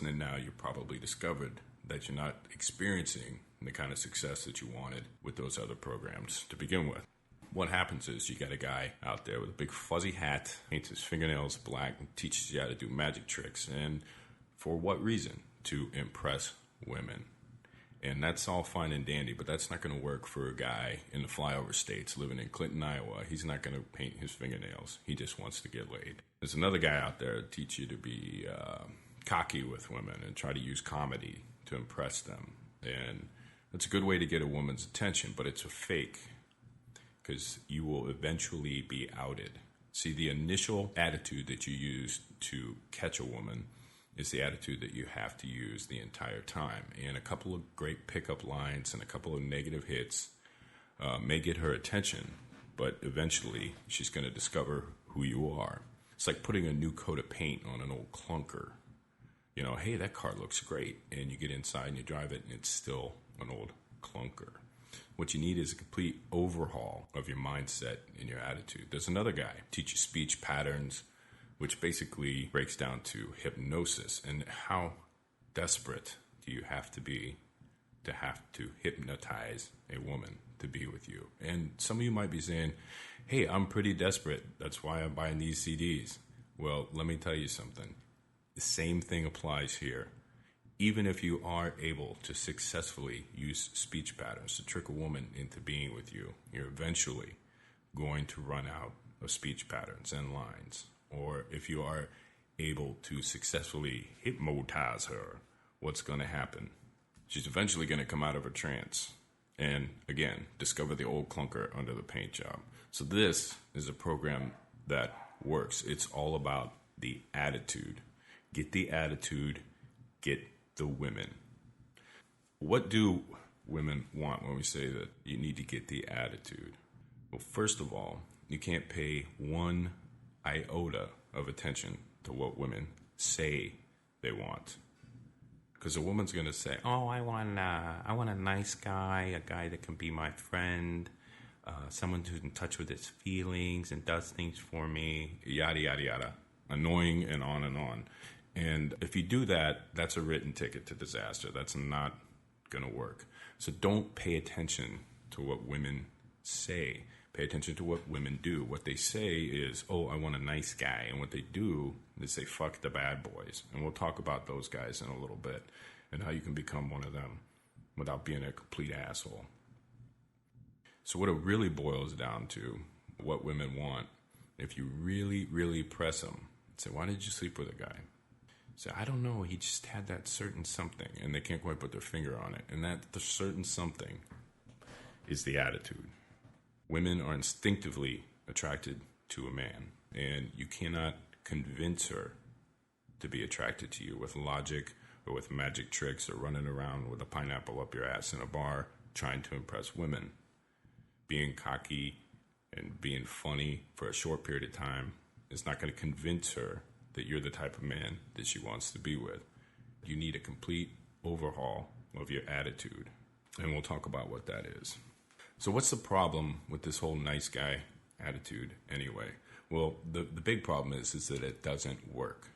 And now you probably discovered that you're not experiencing the kind of success that you wanted with those other programs to begin with. What happens is you got a guy out there with a big fuzzy hat, paints his fingernails black, and teaches you how to do magic tricks. And for what reason? To impress women. And that's all fine and dandy, but that's not going to work for a guy in the flyover states living in Clinton, Iowa. He's not going to paint his fingernails. He just wants to get laid. There's another guy out there to teach you to be cocky with women and try to use comedy to impress them. And that's a good way to get a woman's attention, but it's a fake because you will eventually be outed. See, the initial attitude that you use to catch a woman is the attitude that you have to use the entire time. And a couple of great pickup lines and a couple of negative hits may get her attention, but eventually she's going to discover who you are. It's like putting a new coat of paint on an old clunker. You know, hey, that car looks great. And you get inside and you drive it and it's still an old clunker. What you need is a complete overhaul of your mindset and your attitude. There's another guy, teach you speech patterns, which basically breaks down to hypnosis. And how desperate do you have to hypnotize a woman to be with you? And some of you might be saying, hey, I'm pretty desperate. That's why I'm buying these CDs. Well, let me tell you something. The same thing applies here. Even if you are able to successfully use speech patterns to trick a woman into being with you, you're eventually going to run out of speech patterns and lines. Or if you are able to successfully hypnotize her, what's going to happen? She's eventually going to come out of her trance and, again, discover the old clunker under the paint job. So this is a program that works. It's all about the attitude. Get the attitude, get the women. What do women want when we say that you need to get the attitude? Well, first of all, you can't pay one iota of attention to what women say they want. Because a woman's going to say, oh, I want a nice guy, a guy that can be my friend, someone who's in touch with his feelings and does things for me, yada, yada, yada. Annoying and on and on. And if you do that, that's a written ticket to disaster. That's not going to work. So don't pay attention to what women say. Pay attention to what women do. What they say is, oh, I want a nice guy. And what they do is they fuck the bad boys. And we'll talk about those guys in a little bit and how you can become one of them without being a complete asshole. So what it really boils down to, what women want, if you really, really press them, say, why did you sleep with a guy? Say, I don't know, he just had that certain something, and they can't quite put their finger on it. And that the certain something is the attitude. Women are instinctively attracted to a man, and you cannot convince her to be attracted to you with logic or with magic tricks or running around with a pineapple up your ass in a bar trying to impress women. Being cocky and being funny for a short period of time is not going to convince her that you're the type of man that she wants to be with. You need a complete overhaul of your attitude, and we'll talk about what that is. So what's the problem with this whole nice guy attitude anyway? Well, the big problem is that it doesn't work.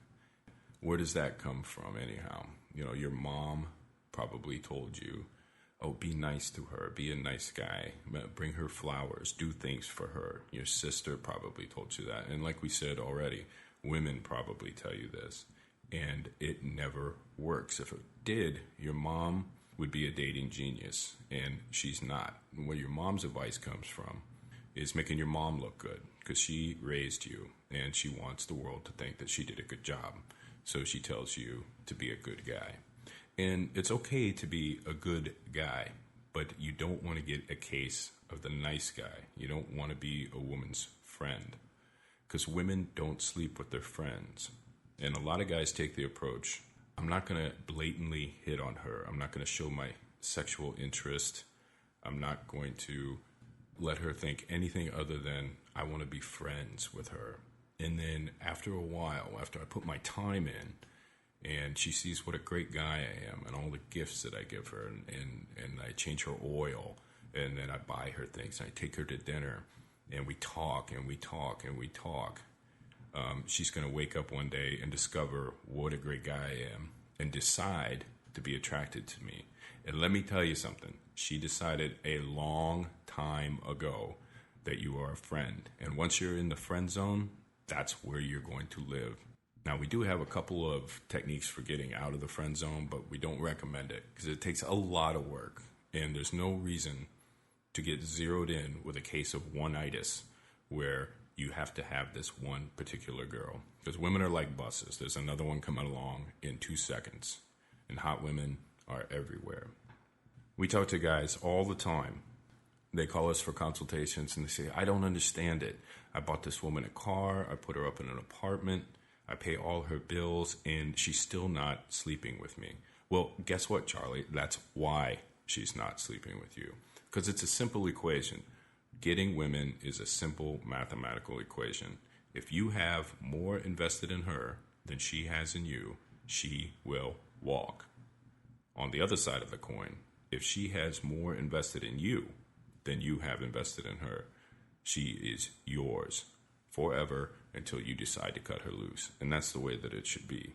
Where does that come from anyhow? You know, your mom probably told you, oh, be nice to her, be a nice guy, bring her flowers, do things for her. Your sister probably told you that. And like we said already, women probably tell you this, and it never works. If it did, your mom would be a dating genius, and she's not. Where your mom's advice comes from is making your mom look good, because she raised you, and she wants the world to think that she did a good job. So she tells you to be a good guy. And it's okay to be a good guy, but you don't want to get a case of the nice guy. You don't want to be a woman's friend, because women don't sleep with their friends. And a lot of guys take the approach, I'm not going to blatantly hit on her. I'm not going to show my sexual interest. I'm not going to let her think anything other than I want to be friends with her. And then after a while, after I put my time in, and she sees what a great guy I am and all the gifts that I give her, and I change her oil, and then I buy her things, and I take her to dinner, and we talk, and we talk, and we talk. She's going to wake up one day and discover what a great guy I am, and decide to be attracted to me. And let me tell you something. She decided a long time ago that you are a friend. And once you're in the friend zone, that's where you're going to live. Now, we do have a couple of techniques for getting out of the friend zone, but we don't recommend it because it takes a lot of work. And there's no reason to get zeroed in with a case of one-itis where you have to have this one particular girl. Because women are like buses. There's another one coming along in 2 seconds. And hot women are everywhere. We talk to guys all the time. They call us for consultations and they say, I don't understand it. I bought this woman a car. I put her up in an apartment. I pay all her bills and she's still not sleeping with me. Well, guess what, Charlie? That's why she's not sleeping with you. Because it's a simple equation. Getting women is a simple mathematical equation. If you have more invested in her than she has in you, she will walk. On the other side of the coin, if she has more invested in you than you have invested in her, she is yours forever until you decide to cut her loose. And that's the way that it should be.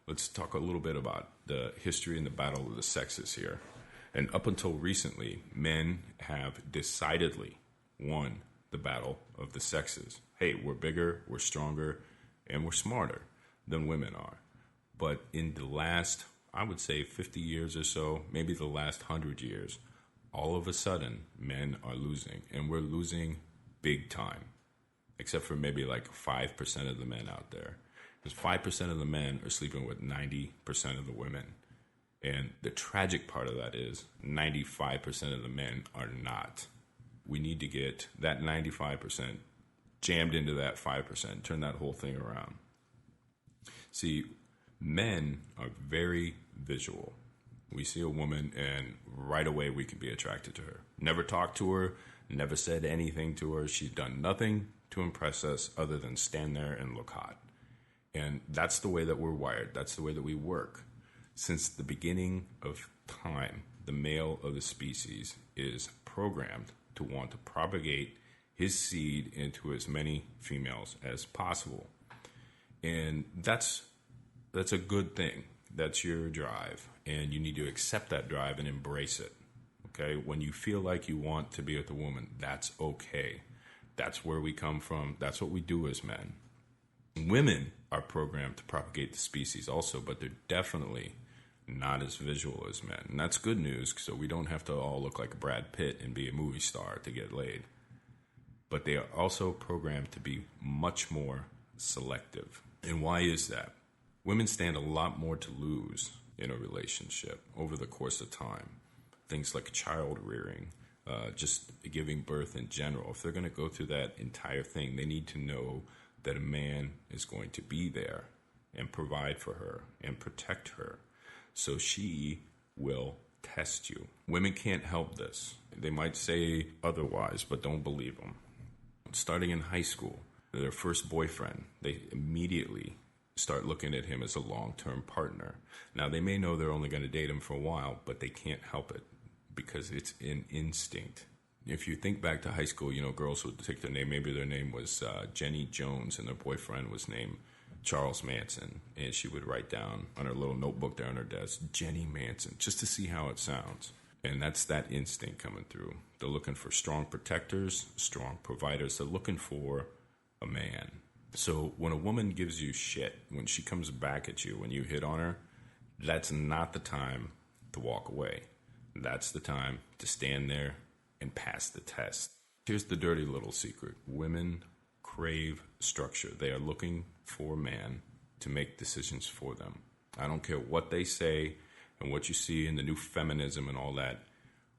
Let's talk a little bit about the history and the battle of the sexes here. And up until recently, men have decidedly won the battle of the sexes. Hey, we're bigger, we're stronger, and we're smarter than women are. But in the last, I would say 50 years or so, maybe the last 100 years, all of a sudden, men are losing. And we're losing big time, except for maybe like 5% of the men out there. Because 5% of the men are sleeping with 90% of the women. And the tragic part of that is 95% of the men are not. We need to get that 95% jammed into that 5%, turn that whole thing around. See, men are very visual. We see a woman and right away we can be attracted to her. Never talked to her, never said anything to her. She's done nothing to impress us other than stand there and look hot. And that's the way that we're wired. That's the way that we work. Since the beginning of time, the male of the species is programmed to want to propagate his seed into as many females as possible. And that's a good thing. That's your drive. And you need to accept that drive and embrace it. Okay? When you feel like you want to be with a woman, that's okay. That's where we come from. That's what we do as men. Women are programmed to propagate the species also, but they're definitely not as visual as men. And that's good news, so we don't have to all look like Brad Pitt and be a movie star to get laid. But they are also programmed to be much more selective. And why is that? Women stand a lot more to lose in a relationship over the course of time. Things like child rearing, just giving birth in general. If they're going to go through that entire thing, they need to know that a man is going to be there and provide for her and protect her. So she will test you. Women can't help this. They might say otherwise, but don't believe them. Starting in high school, their first boyfriend, they immediately start looking at him as a long-term partner. Now, they may know they're only going to date him for a while, but they can't help it because it's an instinct. If you think back to high school, girls would take their name. Maybe their name was Jenny Jones and their boyfriend was named Charles Manson. And she would write down on her little notebook there on her desk, Jenny Manson, just to see how it sounds. And that's that instinct coming through. They're looking for strong protectors, strong providers. They're looking for a man. So when a woman gives you shit, when she comes back at you, when you hit on her, that's not the time to walk away. That's the time to stand there and pass the test. Here's the dirty little secret. Women crave structure. They are looking for a man to make decisions for them. I don't care what they say and what you see in the new feminism and all that.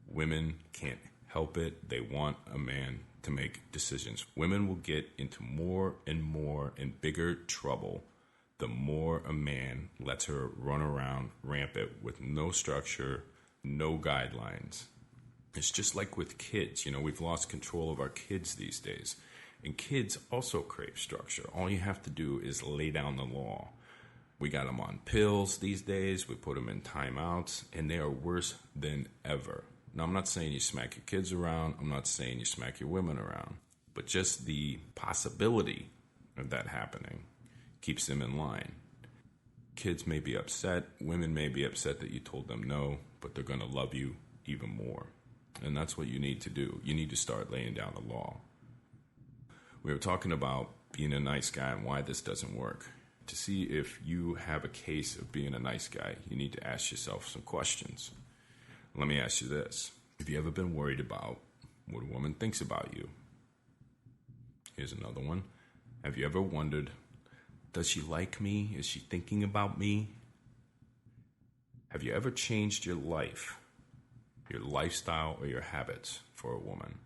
Women can't help it. They want a man to make decisions. Women will get into more and more and bigger trouble the more a man lets her run around rampant with no structure, no guidelines. It's just like with kids. We've lost control of our kids these days. And kids also crave structure. All you have to do is lay down the law. We got them on pills these days. We put them in timeouts, and they are worse than ever. Now, I'm not saying you smack your kids around. I'm not saying you smack your women around. But just the possibility of that happening keeps them in line. kids may be upset. Women may be upset that you told them no, but they're going to love you even more. And that's what you need to do. You need to start laying down the law. We were talking about being a nice guy and why this doesn't work. To see if you have a case of being a nice guy, you need to ask yourself some questions. Let me ask you this. Have you ever been worried about what a woman thinks about you? Here's another one. Have you ever wondered, does she like me? Is she thinking about me? Have you ever changed your life, your lifestyle, or your habits for a woman,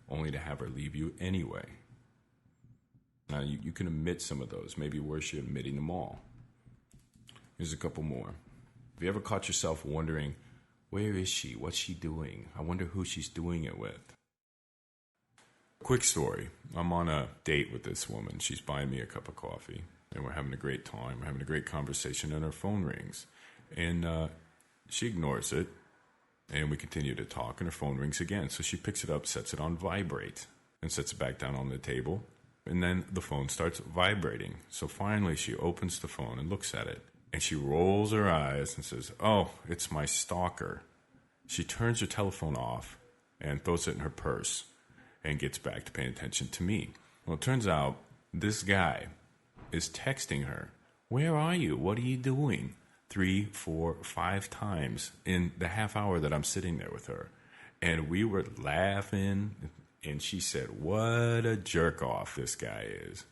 only to have her leave you anyway? Now, you can admit some of those. Maybe worse, you're admitting them all. Here's a couple more. Have you ever caught yourself wondering, where is she? What's she doing? I wonder who she's doing it with. Quick story. I'm on a date with this woman. She's buying me a cup of coffee, and we're having a great time. We're having a great conversation, and her phone rings. And she ignores it, and we continue to talk, and her phone rings again. So she picks it up, sets it on vibrate, and sets it back down on the table. And then the phone starts vibrating. So finally, she opens the phone and looks at it. And she rolls her eyes and says, oh, it's my stalker. She turns her telephone off and throws it in her purse and gets back to paying attention to me. Well, it turns out this guy is texting her, where are you? What are you doing? 3, 4, 5 times in the half hour that I'm sitting there with her. And we were laughing. And she said, what a jerk off this guy is.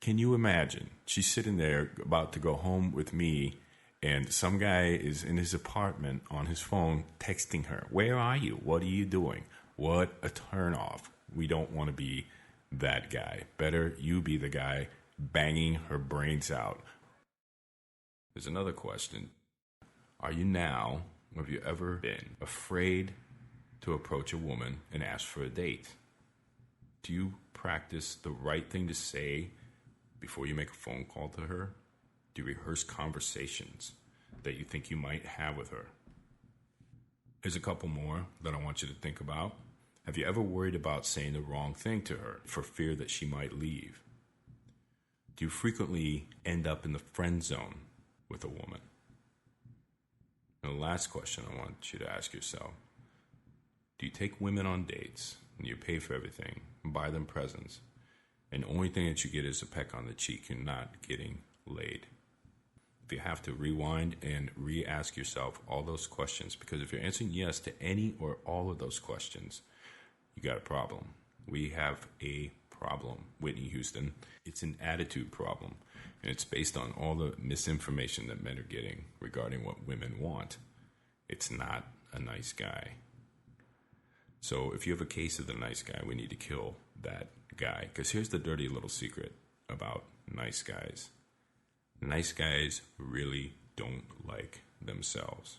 Can you imagine? She's sitting there about to go home with me, and some guy is in his apartment on his phone texting her, where are you? What are you doing? What a turnoff. We don't want to be that guy. Better you be the guy banging her brains out. There's another question. Are you now, or have you ever been, afraid to approach a woman and ask for a date? Do you practice the right thing to say before you make a phone call to her? Do you rehearse conversations that you think you might have with her? Here's a couple more that I want you to think about. Have you ever worried about saying the wrong thing to her for fear that she might leave? Do you frequently end up in the friend zone with a woman? And the last question I want you to ask yourself. Do you take women on dates and you pay for everything and buy them presents, and the only thing that you get is a peck on the cheek? You're not getting laid. If you have to rewind and re-ask yourself all those questions, because if you're answering yes to any or all of those questions, you got a problem. We have a problem, Whitney Houston. It's an attitude problem, and it's based on all the misinformation that men are getting regarding what women want. It's not a nice guy. So if you have a case of the nice guy, we need to kill that guy. Because here's the dirty little secret about nice guys. Nice guys really don't like themselves.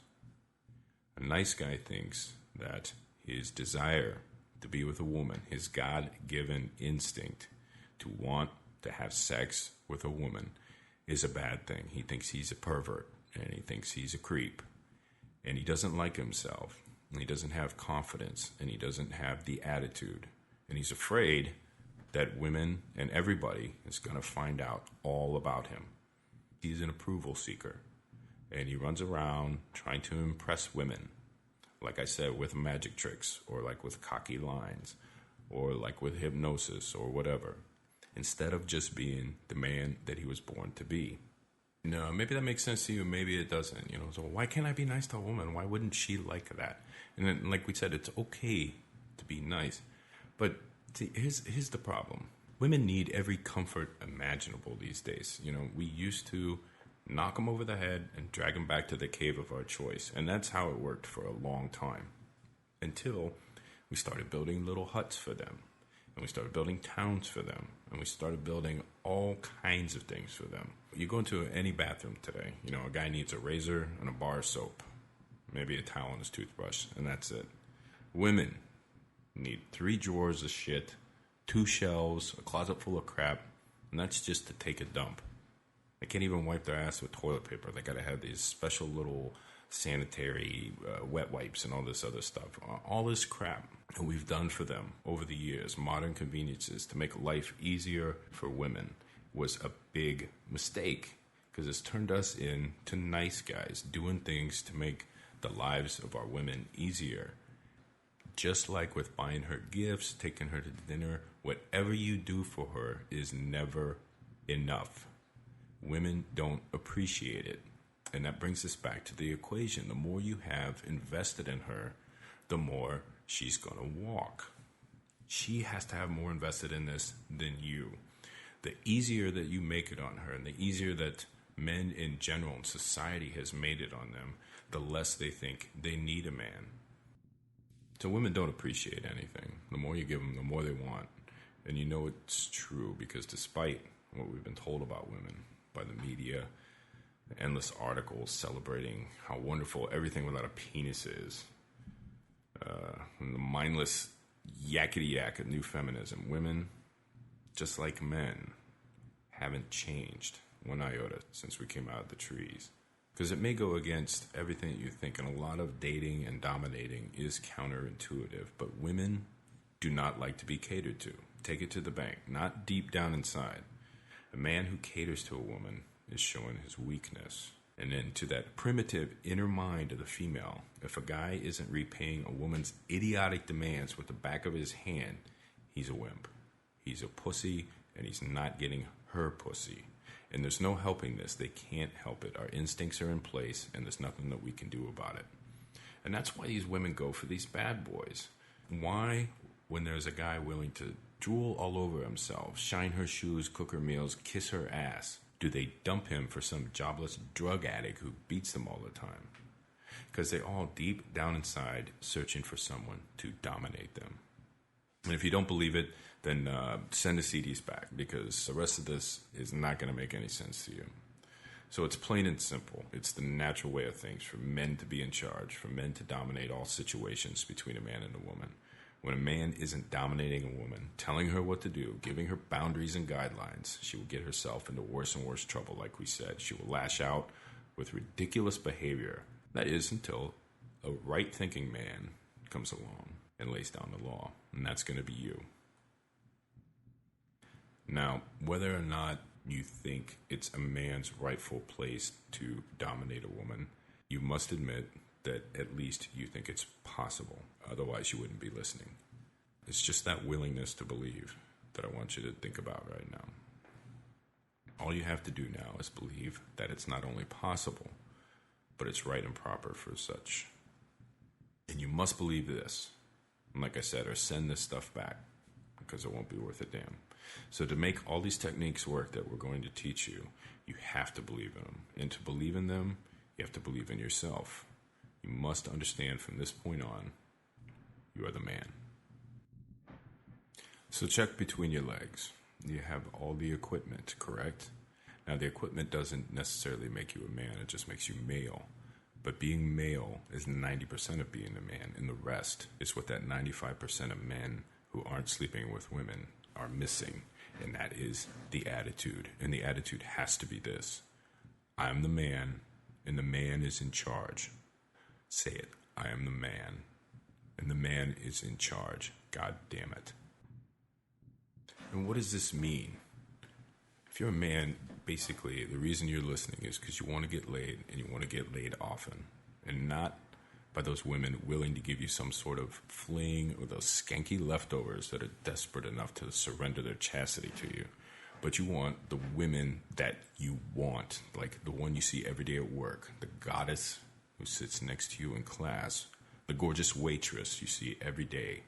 A nice guy thinks that his desire to be with a woman, his God-given instinct to want to have sex with a woman, is a bad thing. He thinks he's a pervert, and he thinks he's a creep. And he doesn't like himself. And he doesn't have confidence, and he doesn't have the attitude. And he's afraid that women and everybody is going to find out all about him. He's an approval seeker, and he runs around trying to impress women, like I said, with magic tricks, or like with cocky lines, or like with hypnosis, or whatever, instead of just being the man that he was born to be. No, maybe that makes sense to you, maybe it doesn't. So why can't I be nice to a woman? Why wouldn't she like that? And then, like we said, it's okay to be nice. But see, here's the problem. Women need every comfort imaginable these days. We used to knock them over the head and drag them back to the cave of our choice. And that's how it worked for a long time. Until we started building little huts for them. And we started building towns for them. And we started building all kinds of things for them. You go into any bathroom today, a guy needs a razor and a bar of soap. Maybe a towel and his toothbrush, and that's it. Women need 3 drawers of shit, 2 shelves, a closet full of crap, and that's just to take a dump. They can't even wipe their ass with toilet paper. They got to have these special little sanitary wet wipes and all this other stuff. All this crap that we've done for them over the years, modern conveniences to make life easier for women, was a big mistake. because it's turned us into nice guys doing things to make the lives of our women easier. Just like with buying her gifts, taking her to dinner, whatever you do for her is never enough. Women don't appreciate it. And that brings us back to the equation. The more you have invested in her, the more she's going to walk. She has to have more invested in this than you. The easier that you make it on her, and the easier that men in general and society has made it on them, the less they think they need a man. So women don't appreciate anything. The more you give them, the more they want. And you know it's true because despite what we've been told about women by the media, the endless articles celebrating how wonderful everything without a penis is, and the mindless yakety yak of new feminism, women, just like men, haven't changed one iota since we came out of the trees. Because it may go against everything that you think, and a lot of dating and dominating is counterintuitive, but women do not like to be catered to. Take it to the bank, not deep down inside. A man who caters to a woman is showing his weakness. And then to that primitive inner mind of the female, if a guy isn't repaying a woman's idiotic demands with the back of his hand, he's a wimp. He's a pussy, and he's not getting her pussy. And there's no helping this. They can't help it. Our instincts are in place, and there's nothing that we can do about it. And that's why these women go for these bad boys. Why, when there's a guy willing to drool all over himself, shine her shoes, cook her meals, kiss her ass, do they dump him for some jobless drug addict who beats them all the time? Because they're all deep down inside searching for someone to dominate them. And if you don't believe it, then send the CDs back, because the rest of this is not going to make any sense to you. So it's plain and simple. It's the natural way of things for men to be in charge, for men to dominate all situations between a man and a woman. When a man isn't dominating a woman, telling her what to do, giving her boundaries and guidelines, she will get herself into worse and worse trouble, like we said. She will lash out with ridiculous behavior. That is until a right-thinking man comes along and lays down the law, and that's going to be you. Now, whether or not you think it's a man's rightful place to dominate a woman, you must admit that at least you think it's possible. Otherwise, you wouldn't be listening. It's just that willingness to believe that I want you to think about right now. All you have to do now is believe that it's not only possible, but it's right and proper for such. And you must believe this. And like I said, or send this stuff back, because it won't be worth a damn. So to make all these techniques work that we're going to teach you, you have to believe in them. And to believe in them, you have to believe in yourself. You must understand from this point on, you are the man. So check between your legs. You have all the equipment, correct? Now, the equipment doesn't necessarily make you a man. It just makes you male. But being male is 90% of being a man, and the rest is what that 95% of men who aren't sleeping with women are missing, and that is the attitude. And the attitude has to be this: I'm the man, and the man is in charge. Say it. I am the man, and the man is in charge. God damn it. And what does this mean? If you're a man, basically, the reason you're listening is because you want to get laid, and you want to get laid often, and not by those women willing to give you some sort of fling or those skanky leftovers that are desperate enough to surrender their chastity to you. But you want the women that you want, like the one you see every day at work, the goddess who sits next to you in class, the gorgeous waitress you see every day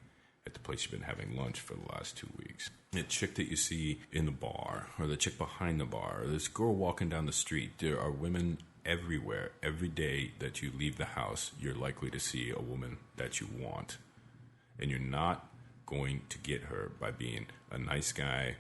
at the place you've been having lunch for the last 2 weeks. The chick that you see in the bar, or the chick behind the bar, or this girl walking down the street. There are women everywhere. Every day that you leave the house, you're likely to see a woman that you want. And you're not going to get her by being a nice guy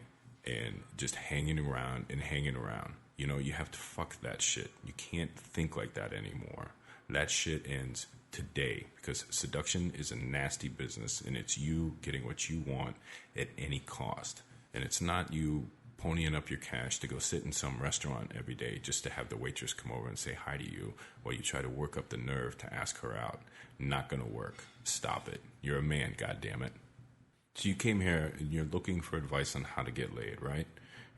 and just hanging around and hanging around. You know, you have to fuck that shit. You can't think like that anymore. That shit ends today, because seduction is a nasty business, and it's you getting what you want at any cost. And it's not you ponying up your cash to go sit in some restaurant every day just to have the waitress come over and say hi to you while you try to work up the nerve to ask her out. Not gonna work. Stop it. You're a man, goddammit. So you came here and you're looking for advice on how to get laid, right?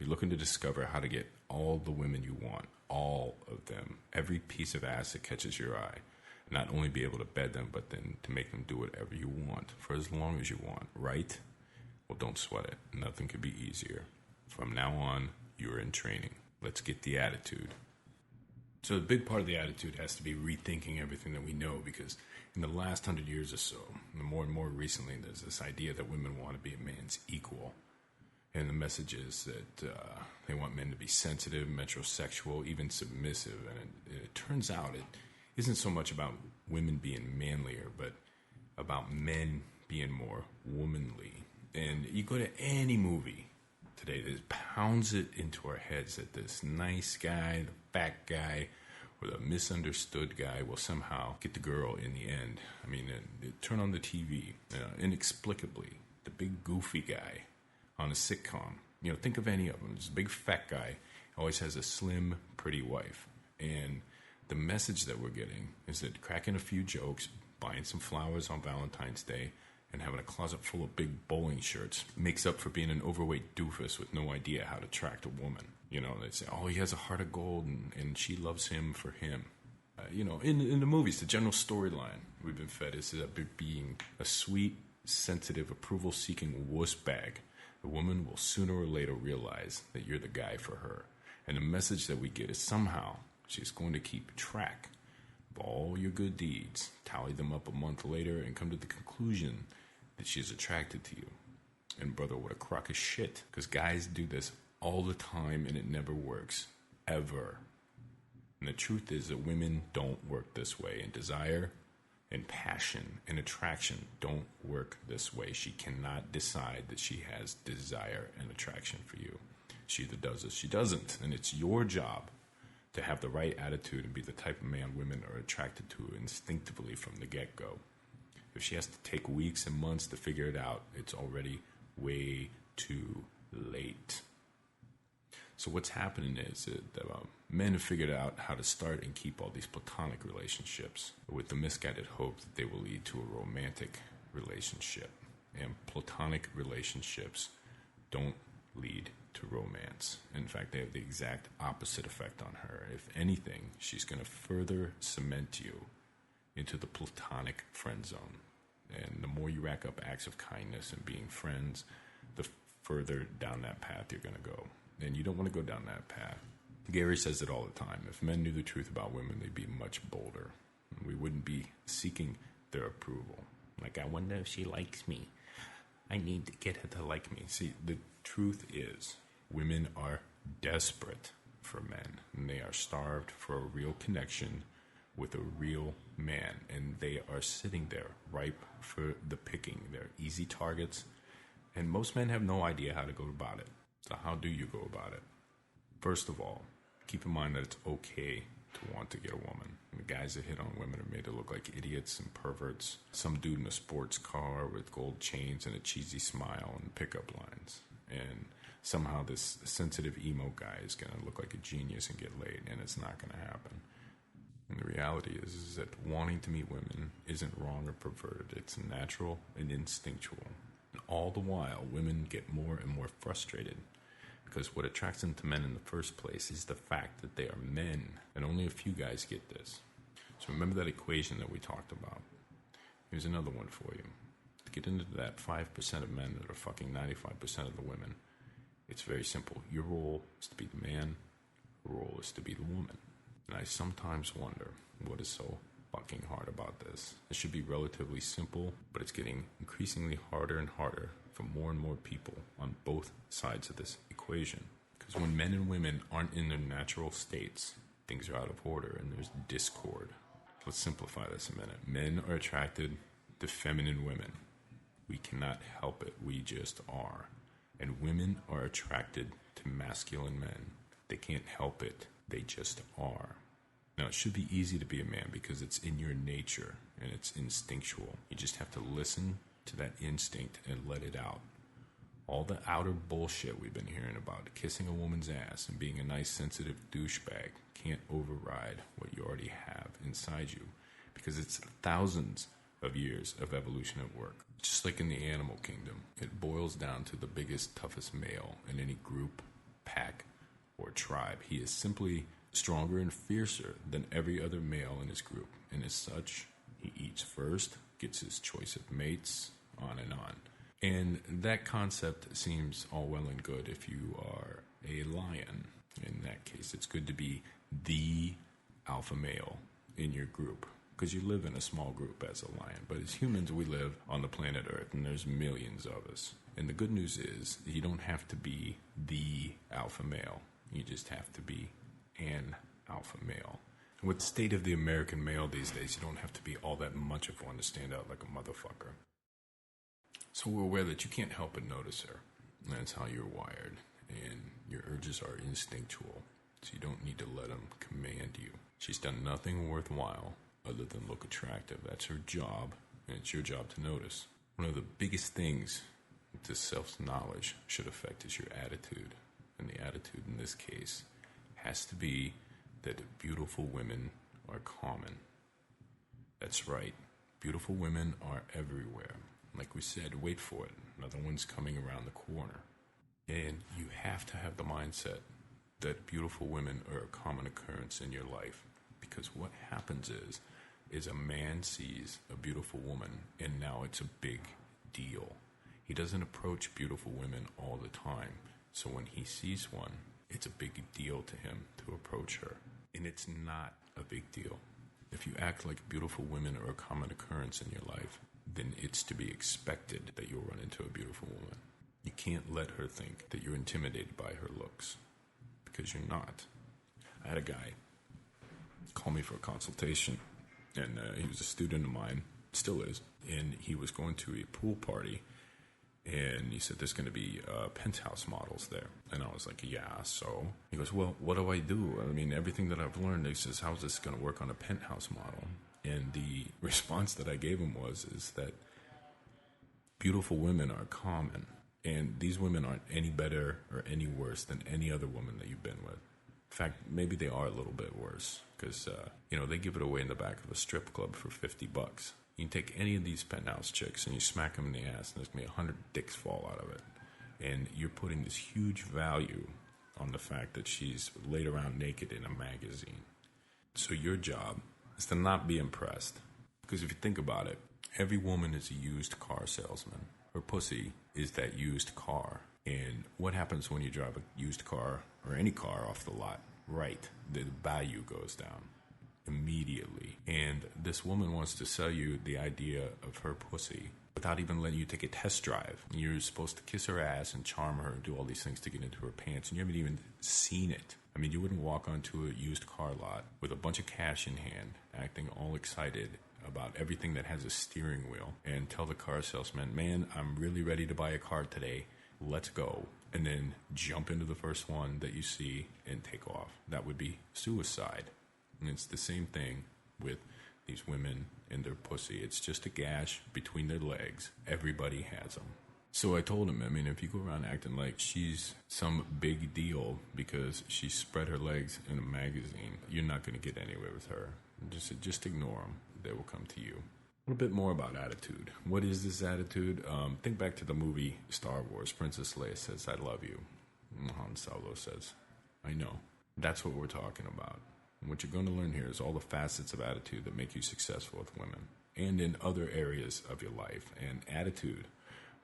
You're looking to discover how to get all the women you want, all of them, every piece of ass that catches your eye. Not only be able to bed them, but then to make them do whatever you want for as long as you want, right? Well, don't sweat it. Nothing could be easier. From now on, you're in training. Let's get the attitude. So the big part of the attitude has to be rethinking everything that we know, because in the last 100 years or so, and more recently, there's this idea that women want to be a man's equal. And the message is that they want men to be sensitive, metrosexual, even submissive. And it turns out it isn't so much about women being manlier, but about men being more womanly. And you go to any movie today that pounds it into our heads that this nice guy, the fat guy, or the misunderstood guy will somehow get the girl in the end. I mean, turn on the TV, inexplicably, the big goofy guy on a sitcom. Think of any of them. This big fat guy always has a slim, pretty wife. And the message that we're getting is that cracking a few jokes, buying some flowers on Valentine's Day, and having a closet full of big bowling shirts makes up for being an overweight doofus with no idea how to attract a woman. They say, oh, he has a heart of gold and she loves him for him. In the movies, the general storyline we've been fed is that being a sweet, sensitive, approval-seeking wuss bag, the woman will sooner or later realize that you're the guy for her. And the message that we get is somehow she's going to keep track of all your good deeds, tally them up a month later, and come to the conclusion that she's attracted to you. And brother, what a crock of shit, because guys do this all the time and it never works, ever. And the truth is that women don't work this way, and desire and passion and attraction don't work this way. She cannot decide that she has desire and attraction for you. She either does or she doesn't, and it's your job to have the right attitude and be the type of man women are attracted to instinctively from the get-go. If she has to take weeks and months to figure it out, it's already way too late. So what's happening is that men have figured out how to start and keep all these platonic relationships with the misguided hope that they will lead to a romantic relationship. And platonic relationships don't lead to romance. In fact, they have the exact opposite effect on her. If anything, she's going to further cement you into the platonic friend zone. And the more you rack up acts of kindness and being friends, the further down that path you're going to go. And you don't want to go down that path. Gary says it all the time. If men knew the truth about women, they'd be much bolder. We wouldn't be seeking their approval. Like, I wonder if she likes me. I need to get her to like me. See, the truth is, women are desperate for men. And they are starved for a real connection with a real man. And they are sitting there, ripe for the picking. They're easy targets. And most men have no idea how to go about it. So how do you go about it? First of all, keep in mind that it's okay to want to get a woman. And the guys that hit on women are made to look like idiots and perverts. Some dude in a sports car with gold chains and a cheesy smile and pickup lines. And somehow this sensitive emo guy is going to look like a genius and get laid, and it's not going to happen. And the reality is that wanting to meet women isn't wrong or perverted. It's natural and instinctual. And all the while, women get more and more frustrated because what attracts them to men in the first place is the fact that they are men, and only a few guys get this. So remember that equation that we talked about. Here's another one for you. To get into that 5% of men that are fucking 95% of the women, it's very simple. Your role is to be the man. Your role is to be the woman. And I sometimes wonder what is so fucking hard about this. It should be relatively simple, but it's getting increasingly harder and harder for more and more people on both sides of this equation. Because when men and women aren't in their natural states, things are out of order and there's discord. Let's simplify this a minute. Men are attracted to feminine women. We cannot help it. We just are. And women are attracted to masculine men. They can't help it. They just are. Now, it should be easy to be a man because it's in your nature and it's instinctual. You just have to listen to that instinct and let it out. All the outer bullshit we've been hearing about kissing a woman's ass and being a nice, sensitive douchebag can't override what you already have inside you because it's thousands of years of evolution at work. Just like in the animal kingdom, it boils down to the biggest, toughest male in any group pack, or tribe. He is simply stronger and fiercer than every other male in his group, and as such, he eats first, gets his choice of mates, on and on. And that concept seems all well and good if you are a lion. In that case, it's good to be the alpha male in your group because you live in a small group as a lion. But as humans, we live on the planet Earth, and there's millions of us. And the good news is you don't have to be the alpha male. You just have to be an alpha male. With the state of the American male these days, you don't have to be all that much of one to stand out like a motherfucker. So we're aware that you can't help but notice her. That's how you're wired, and your urges are instinctual, so you don't need to let them command you. She's done nothing worthwhile other than look attractive. That's her job, and it's your job to notice. One of the biggest things this self-knowledge should affect is your attitude, and the attitude in this case has to be that beautiful women are common. That's right. Beautiful women are everywhere. Like we said, wait for it. Another one's coming around the corner. And you have to have the mindset that beautiful women are a common occurrence in your life. Because what happens is a man sees a beautiful woman, and now it's a big deal. He doesn't approach beautiful women all the time. So when he sees one, it's a big deal to him to approach her. And it's not a big deal. If you act like beautiful women are a common occurrence in your life, then it's to be expected that you'll run into a beautiful woman. You can't let her think that you're intimidated by her looks, because you're not. I had a guy call me for a consultation, and he was a student of mine, still is, and he was going to a pool party, and he said there's going to be penthouse models there. And I was like, yeah, so? He goes, well, what do I do? I mean, everything that I've learned, he says, how's this going to work on a penthouse model? And the response that I gave him is that beautiful women are common, and these women aren't any better or any worse than any other woman that you've been with. In fact, maybe they are a little bit worse because, they give it away in the back of a strip club for $50. You can take any of these penthouse chicks and you smack them in the ass, and there's going to be 100 dicks fall out of it. And you're putting this huge value on the fact that she's laid around naked in a magazine. So your job is to not be impressed. Because if you think about it, every woman is a used car salesman. Her pussy is that used car. And what happens when you drive a used car or any car off the lot? Right, the value goes down immediately. And this woman wants to sell you the idea of her pussy without even letting you take a test drive. You're supposed to kiss her ass and charm her and do all these things to get into her pants, and you haven't even seen it. I mean, you wouldn't walk onto a used car lot with a bunch of cash in hand, acting all excited about everything that has a steering wheel, and tell the car salesman, man, I'm really ready to buy a car today. Let's go. And then jump into the first one that you see and take off. That would be suicide. And it's the same thing with these women and their pussy. It's just a gash between their legs. Everybody has them. So I told him, I mean, if you go around acting like she's some big deal because she spread her legs in a magazine, you're not going to get anywhere with her. Just ignore them. They will come to you. A little bit more about attitude. What is this attitude? Think back to the movie Star Wars. Princess Leia says, I love you. And Han Solo says, I know. That's what we're talking about. And what you're going to learn here is all the facets of attitude that make you successful with women and in other areas of your life. And attitude,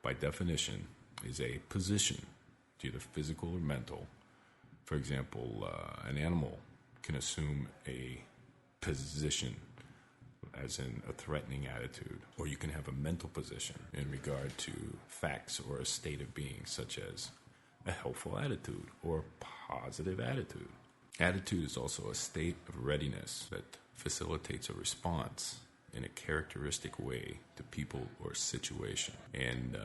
by definition, is a position, either physical or mental. For example, an animal can assume a position, as in a threatening attitude, or you can have a mental position in regard to facts or a state of being, such as a helpful attitude or positive attitude. Attitude is also a state of readiness that facilitates a response in a characteristic way to people or situation. And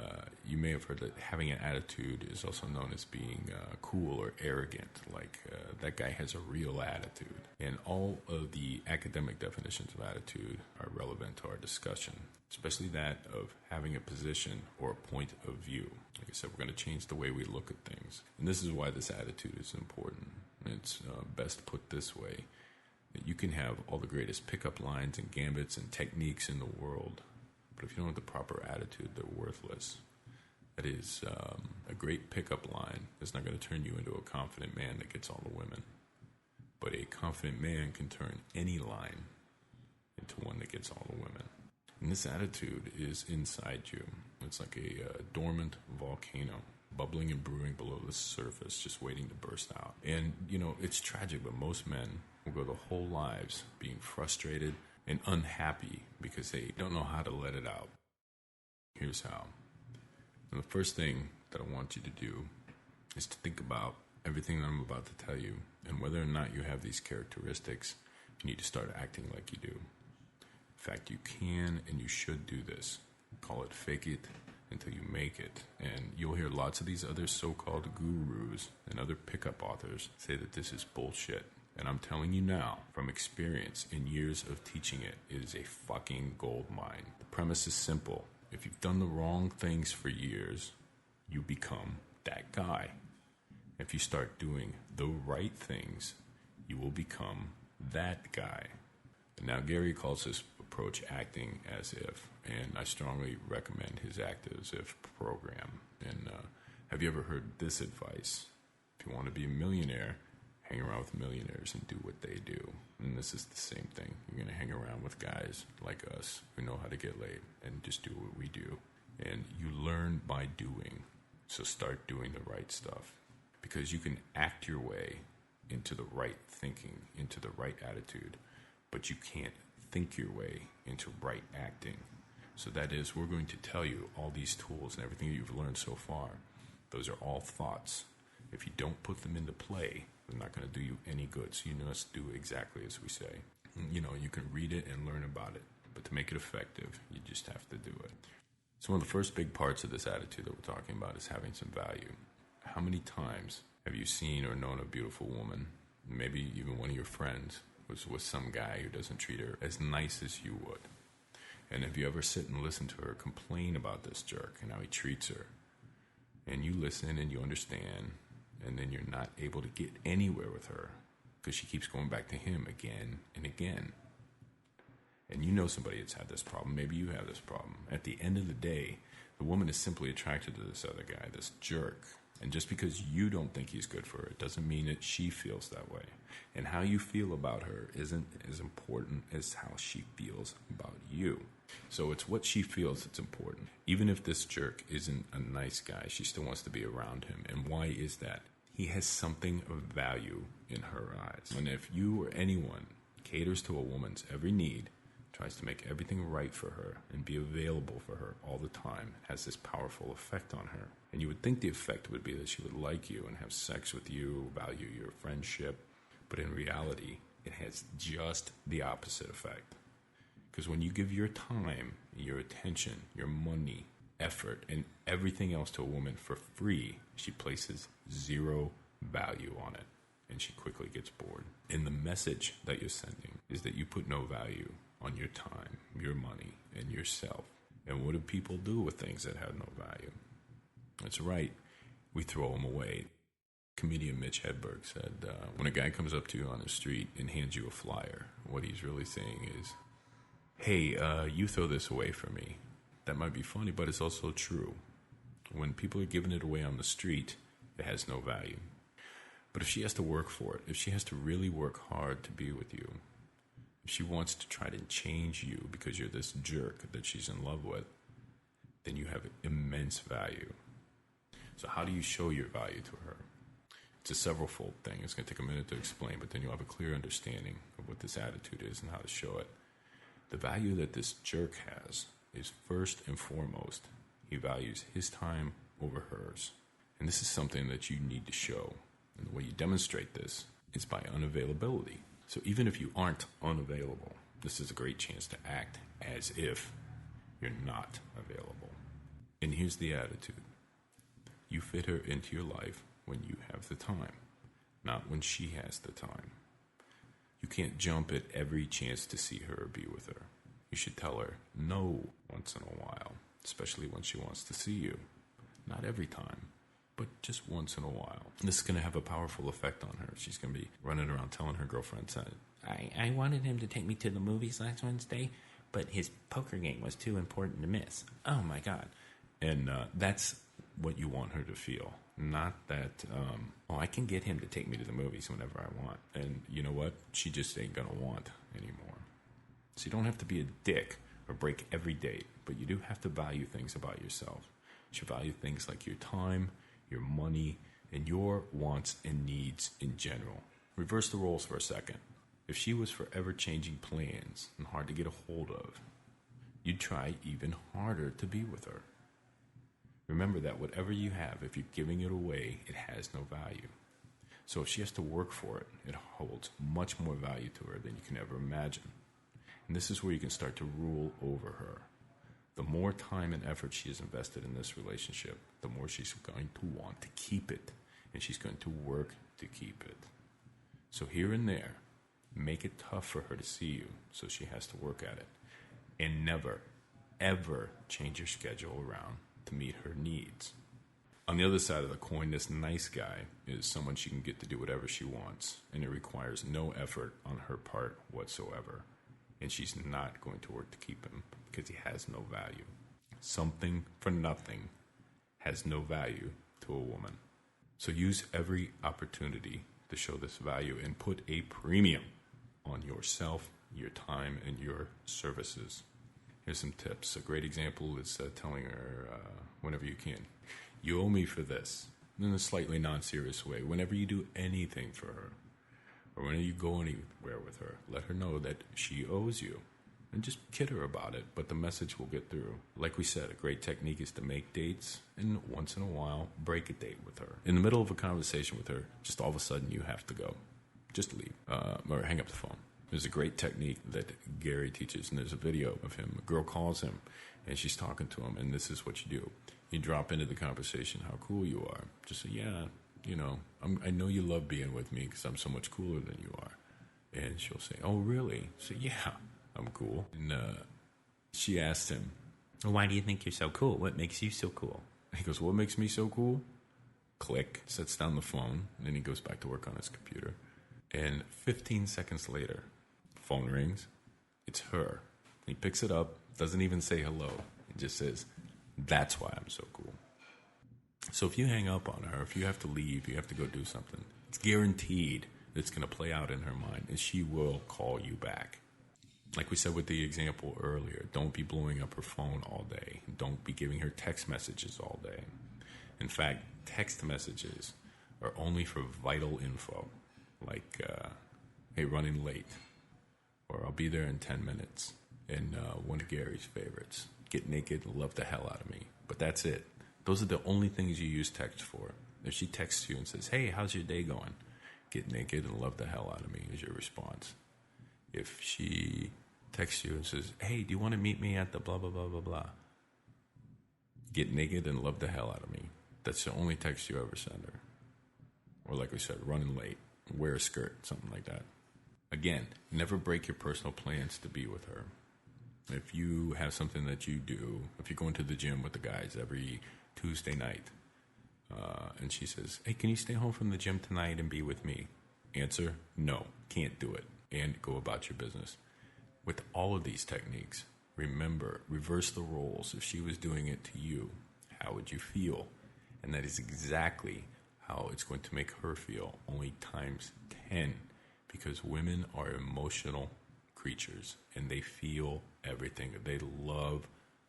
you may have heard that having an attitude is also known as being cool or arrogant, like that guy has a real attitude. And all of the academic definitions of attitude are relevant to our discussion, especially that of having a position or a point of view. Like I said, we're going to change the way we look at things. And this is why this attitude is important. It's best put this way. You can have all the greatest pickup lines and gambits and techniques in the world, but if you don't have the proper attitude, they're worthless. That is a great pickup line. It's not going to turn you into a confident man that gets all the women. But a confident man can turn any line into one that gets all the women. And this attitude is inside you. It's like a dormant volcano, bubbling and brewing below the surface, just waiting to burst out. And, it's tragic, but most men will go their whole lives being frustrated and unhappy because they don't know how to let it out. Here's how. And the first thing that I want you to do is to think about everything that I'm about to tell you and whether or not you have these characteristics. You need to start acting like you do. In fact, you can and you should do this. Call it fake it until you make it. And you'll hear lots of these other so-called gurus and other pickup authors say that this is bullshit. And I'm telling you now, from experience in years of teaching it, it is a fucking gold mine. The premise is simple. If you've done the wrong things for years, you become that guy. If you start doing the right things, you will become that guy. And now Gary calls this approach acting as if, and I strongly recommend his act as if program. And have you ever heard this advice? If you want to be a millionaire, hang around with millionaires and do what they do. And this is the same thing. You're going to hang around with guys like us who know how to get laid and just do what we do. And you learn by doing. So start doing the right stuff. Because you can act your way into the right thinking, into the right attitude, but you can't think your way into right acting. So that is, we're going to tell you all these tools and everything that you've learned so far. Those are all thoughts. If you don't put them into play, they're not going to do you any good. So you must do exactly as we say. You can read it and learn about it, but to make it effective, you just have to do it. So one of the first big parts of this attitude that we're talking about is having some value. How many times have you seen or known a beautiful woman, maybe even one of your friends, was with some guy who doesn't treat her as nice as you would? And have you ever sit and listen to her complain about this jerk and how he treats her? And you listen and you understand, and then you're not able to get anywhere with her because she keeps going back to him again and again. And you know somebody that's had this problem. Maybe you have this problem. At the end of the day, the woman is simply attracted to this other guy, this jerk. And just because you don't think he's good for her, it doesn't mean that she feels that way. And how you feel about her isn't as important as how she feels about you. So it's what she feels that's important. Even if this jerk isn't a nice guy, she still wants to be around him. And why is that? He has something of value in her eyes. And if you or anyone caters to a woman's every need, tries to make everything right for her and be available for her all the time, it has this powerful effect on her. And you would think the effect would be that she would like you and have sex with you, value your friendship. But in reality, it has just the opposite effect. Because when you give your time, your attention, your money, effort, and everything else to a woman for free, she places zero value on it. And she quickly gets bored. And the message that you're sending is that you put no value on your time, your money, and yourself. And what do people do with things that have no value? That's right. We throw them away. Comedian Mitch Hedberg said, when a guy comes up to you on the street and hands you a flyer, what he's really saying is, hey, you throw this away for me. That might be funny, but it's also true. When people are giving it away on the street, it has no value. But if she has to work for it, if she has to really work hard to be with you, if she wants to try to change you because you're this jerk that she's in love with, then you have immense value. So how do you show your value to her? It's a several-fold thing. It's going to take a minute to explain, but then you'll have a clear understanding of what this attitude is and how to show it. The value that this jerk has is first and foremost, he values his time over hers. And this is something that you need to show. And the way you demonstrate this is by unavailability. So even if you aren't unavailable, this is a great chance to act as if you're not available. And here's the attitude. You fit her into your life when you have the time, not when she has the time. You can't jump at every chance to see her or be with her. You should tell her no once in a while, especially when she wants to see you. Not every time, but just once in a while. And this is going to have a powerful effect on her. She's going to be running around telling her girlfriends that, I wanted him to take me to the movies last Wednesday, but his poker game was too important to miss. Oh, my God. And that's what you want her to feel. Not that, I can get him to take me to the movies whenever I want. And you know what? She just ain't going to want anymore. So you don't have to be a dick or break every date, but you do have to value things about yourself. You should value things like your time, your money, and your wants and needs in general. Reverse the roles for a second. If she was forever changing plans and hard to get a hold of, you'd try even harder to be with her. Remember that whatever you have, if you're giving it away, it has no value. So if she has to work for it, it holds much more value to her than you can ever imagine. And this is where you can start to rule over her. The more time and effort she has invested in this relationship, the more she's going to want to keep it, and she's going to work to keep it. So here and there, make it tough for her to see you so she has to work at it. And never, ever change your schedule around to meet her needs. On the other side of the coin, this nice guy is someone she can get to do whatever she wants, and it requires no effort on her part whatsoever. And she's not going to work to keep him because he has no value. Something for nothing has no value to a woman. So use every opportunity to show this value and put a premium on yourself, your time, and your services. Here's some tips. A great example is telling her whenever you can, you owe me for this, in a slightly non-serious way. Whenever you do anything for her, or whenever you go anywhere with her, let her know that she owes you. And just kid her about it, but the message will get through. Like we said, a great technique is to make dates and once in a while break a date with her. In the middle of a conversation with her, just all of a sudden you have to go. Just leave or hang up the phone. There's a great technique that Gary teaches, and there's a video of him. A girl calls him, and she's talking to him, and this is what you do. You drop into the conversation how cool you are. Just say, yeah, I know you love being with me because I'm so much cooler than you are. And she'll say, oh, really? So, yeah, I'm cool. And she asked him, well, why do you think you're so cool? What makes you so cool? He goes, what makes me so cool? Click, sets down the phone, and then he goes back to work on his computer. And 15 seconds later, phone rings. It's her. He picks it up, doesn't even say hello. He just says, that's why I'm so cool. So if you hang up on her, if you have to leave, you have to go do something, it's guaranteed that it's going to play out in her mind, and she will call you back. Like we said with the example earlier, don't be blowing up her phone all day. Don't be giving her text messages all day. In fact, text messages are only for vital info, like, hey, running late, or I'll be there in 10 minutes, and one of Gary's favorites, get naked and love the hell out of me. But that's it. Those are the only things you use text for. If she texts you and says, hey, how's your day going? Get naked and love the hell out of me is your response. If she texts you and says, hey, do you want to meet me at the blah, blah, blah, blah, blah? Get naked and love the hell out of me. That's the only text you ever send her. Or like we said, running late, wear a skirt, something like that. Again, never break your personal plans to be with her. If you have something that you do, if you're going to the gym with the guys every Tuesday night, and she says, hey, can you stay home from the gym tonight and be with me? Answer, no, can't do it, and go about your business. With all of these techniques, remember, reverse the roles. If she was doing it to you, how would you feel? And that is exactly how it's going to make her feel, only times 10, because women are emotional creatures, and they feel everything. They love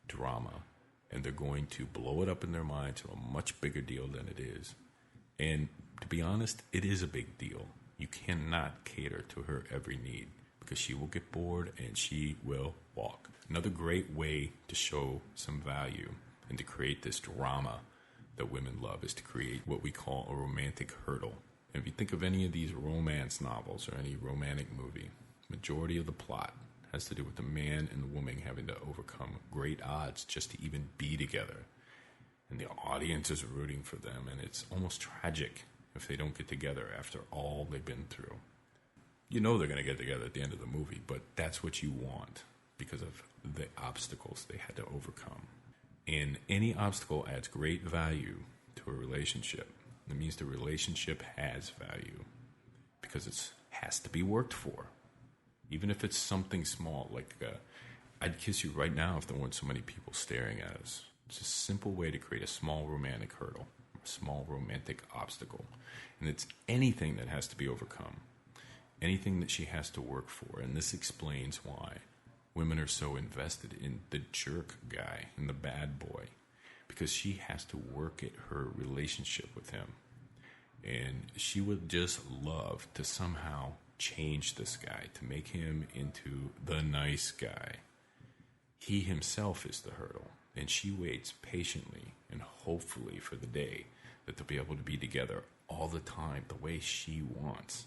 drama, and they're going to blow it up in their mind to a much bigger deal than it is. And to be honest, it is a big deal. You cannot cater to her every need because she will get bored and she will walk. Another great way to show some value and to create this drama that women love is to create what we call a romantic hurdle. And if you think of any of these romance novels or any romantic movie, majority of the plot has to do with the man and the woman having to overcome great odds just to even be together. And the audience is rooting for them, and it's almost tragic if they don't get together after all they've been through. You know they're going to get together at the end of the movie, but that's what you want because of the obstacles they had to overcome. And any obstacle adds great value to a relationship. It means the relationship has value because it has to be worked for. Even if it's something small, like I'd kiss you right now if there weren't so many people staring at us. It's a simple way to create a small romantic hurdle, a small romantic obstacle. And it's anything that has to be overcome, anything that she has to work for. And this explains why women are so invested in the jerk guy and the bad boy, because she has to work at her relationship with him. And she would just love to somehow change this guy, to make him into the nice guy. He himself is the hurdle, and she waits patiently and hopefully for the day that they'll be able to be together all the time the way she wants.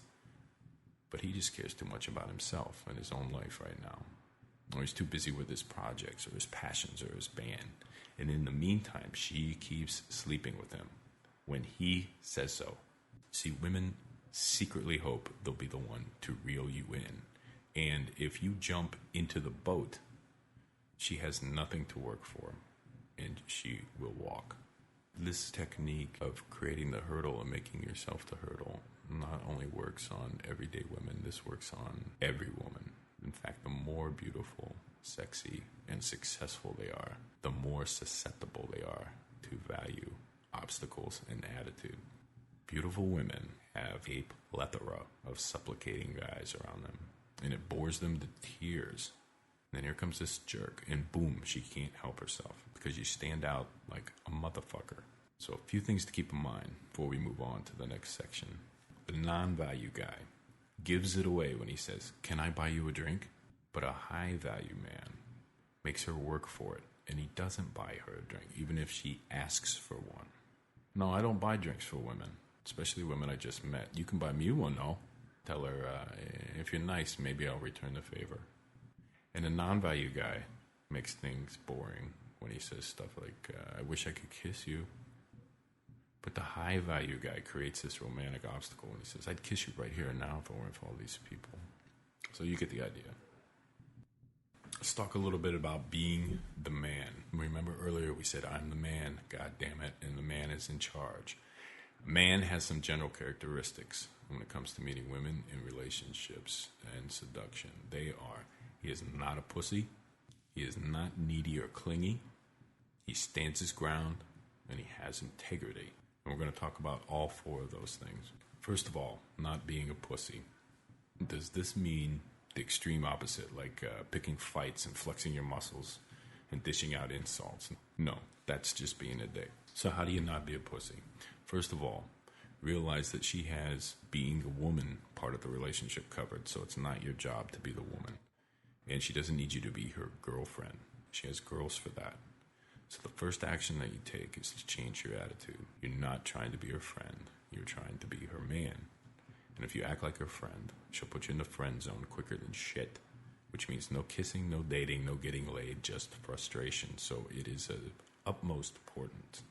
But he just cares too much about himself and his own life right now. Or he's too busy with his projects or his passions or his band. And in the meantime, she keeps sleeping with him when he says so. See, women secretly hope they'll be the one to reel you in. And if you jump into the boat, she has nothing to work for, and she will walk. This technique of creating the hurdle and making yourself the hurdle not only works on everyday women, this works on every woman. In fact, the more beautiful, sexy, and successful they are, the more susceptible they are to value obstacles and attitude. Beautiful women have a plethora of supplicating guys around them, and it bores them to tears. And then here comes this jerk, and boom, she can't help herself because you stand out like a motherfucker. So a few things to keep in mind before we move on to the next section. The non-value guy gives it away when he says, "Can I buy you a drink?" But a high-value man makes her work for it, and he doesn't buy her a drink, even if she asks for one. No, I don't buy drinks for women, especially women I just met. You can buy me one, though. Tell her, if you're nice, maybe I'll return the favor. And a non-value guy makes things boring when he says stuff like, "I wish I could kiss you." But the high-value guy creates this romantic obstacle when he says, "I'd kiss you right here and now if it weren't for all these people." So you get the idea. Let's talk a little bit about being the man. Remember earlier we said, I'm the man, God damn it, and the man is in charge. A man has some general characteristics when it comes to meeting women in relationships and seduction. He is not a pussy. He is not needy or clingy. He stands his ground, and he has integrity. And we're going to talk about all four of those things. First of all, not being a pussy. Does this mean the extreme opposite, like picking fights and flexing your muscles and dishing out insults? No, that's just being a dick. So how do you not be a pussy? First of all, realize that she has being a woman part of the relationship covered, so it's not your job to be the woman. And she doesn't need you to be her girlfriend. She has girls for that. So the first action that you take is to change your attitude. You're not trying to be her friend. You're trying to be her man. And if you act like her friend, she'll put you in the friend zone quicker than shit, which means no kissing, no dating, no getting laid, just frustration. So it is of utmost importance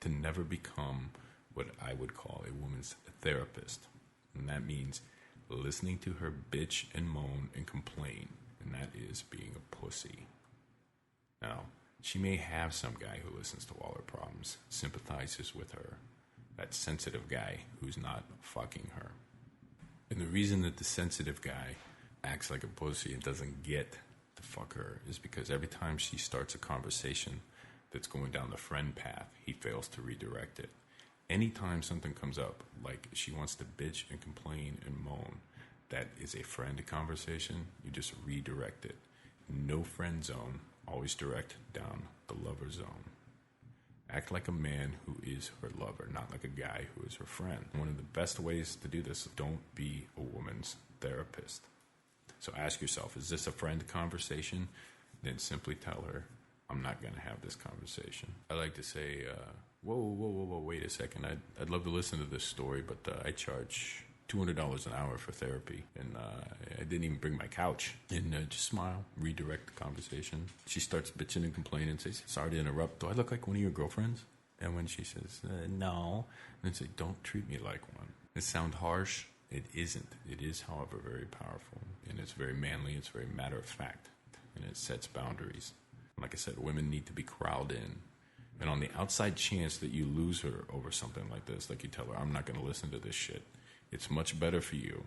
to never become what I would call a woman's therapist. And that means listening to her bitch and moan and complain. And that is being a pussy. Now, she may have some guy who listens to all her problems, sympathizes with her, that sensitive guy who's not fucking her. And the reason that the sensitive guy acts like a pussy and doesn't get to fuck her is because every time she starts a conversation that's going down the friend path, he fails to redirect it. Anytime something comes up, like she wants to bitch and complain and moan, that is a friend conversation, you just redirect it. No friend zone, always direct down the lover zone. Act like a man who is her lover, not like a guy who is her friend. One of the best ways to do this, don't be a woman's therapist. So ask yourself, is this a friend conversation? Then simply tell her, I'm not going to have this conversation. I like to say, whoa, wait a second. I'd love to listen to this story, but I charge $200 an hour for therapy, and I didn't even bring my couch. And just smile, redirect the conversation. She starts bitching and complaining and says, "Sorry to interrupt. Do I look like one of your girlfriends?" And when she says, "No," then say, "Don't treat me like one." It sounds harsh. It isn't. It is, however, very powerful, and it's very manly. It's very matter of fact, and it sets boundaries. Like I said, women need to be corralled in. And on the outside chance that you lose her over something like this, like you tell her, "I'm not going to listen to this shit," it's much better for you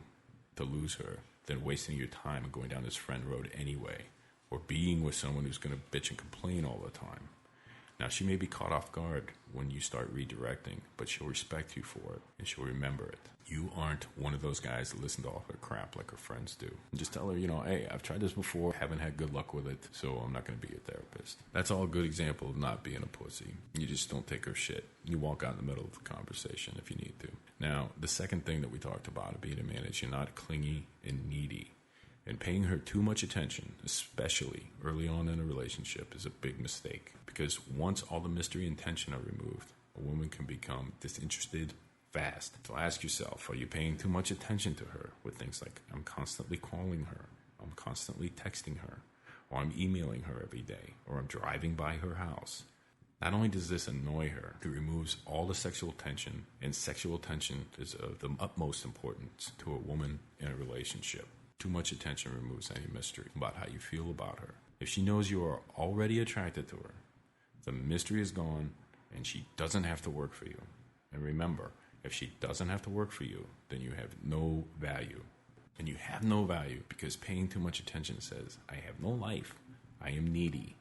to lose her than wasting your time and going down this friend road anyway, or being with someone who's going to bitch and complain all the time. Now, she may be caught off guard when you start redirecting, but she'll respect you for it and she'll remember it. You aren't one of those guys that listen to all her crap like her friends do. And just tell her, hey, I've tried this before, haven't had good luck with it, so I'm not going to be your therapist. That's all a good example of not being a pussy. You just don't take her shit. You walk out in the middle of the conversation if you need to. Now, the second thing that we talked about being a man is you're not clingy and needy. And paying her too much attention, especially early on in a relationship, is a big mistake. Because once all the mystery and tension are removed, a woman can become disinterested fast. So ask yourself, are you paying too much attention to her with things like, I'm constantly calling her, I'm constantly texting her, or I'm emailing her every day, or I'm driving by her house? Not only does this annoy her, it removes all the sexual tension, and sexual tension is of the utmost importance to a woman in a relationship. Too much attention removes any mystery about how you feel about her. If she knows you are already attracted to her, the mystery is gone, and she doesn't have to work for you. And remember, if she doesn't have to work for you, then you have no value. And you have no value because paying too much attention says, I have no life. I am needy.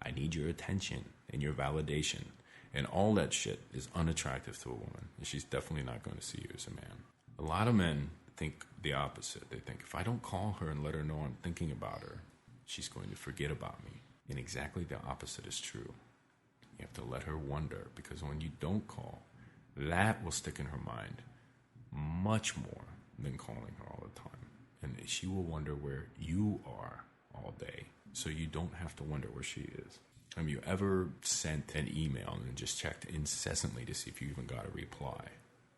I need your attention and your validation. And all that shit is unattractive to a woman. And she's definitely not going to see you as a man. A lot of men think the opposite. They think, if I don't call her and let her know I'm thinking about her, she's going to forget about me. And exactly the opposite is true. You have to let her wonder, because when you don't call, that will stick in her mind much more than calling her all the time. And she will wonder where you are all day, so you don't have to wonder where she is. Have you ever sent an email and just checked incessantly to see if you even got a reply?